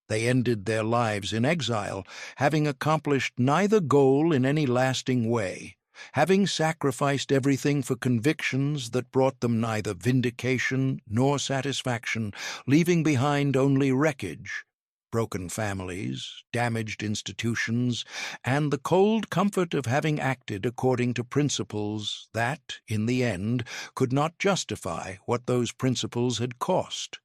They ended their lives in exile, having accomplished neither goal in any lasting way, having sacrificed everything for convictions that brought them neither vindication nor satisfaction, leaving behind only wreckage, broken families, damaged institutions, and the cold comfort of having acted according to principles that, in the end, could not justify what those principles had cost.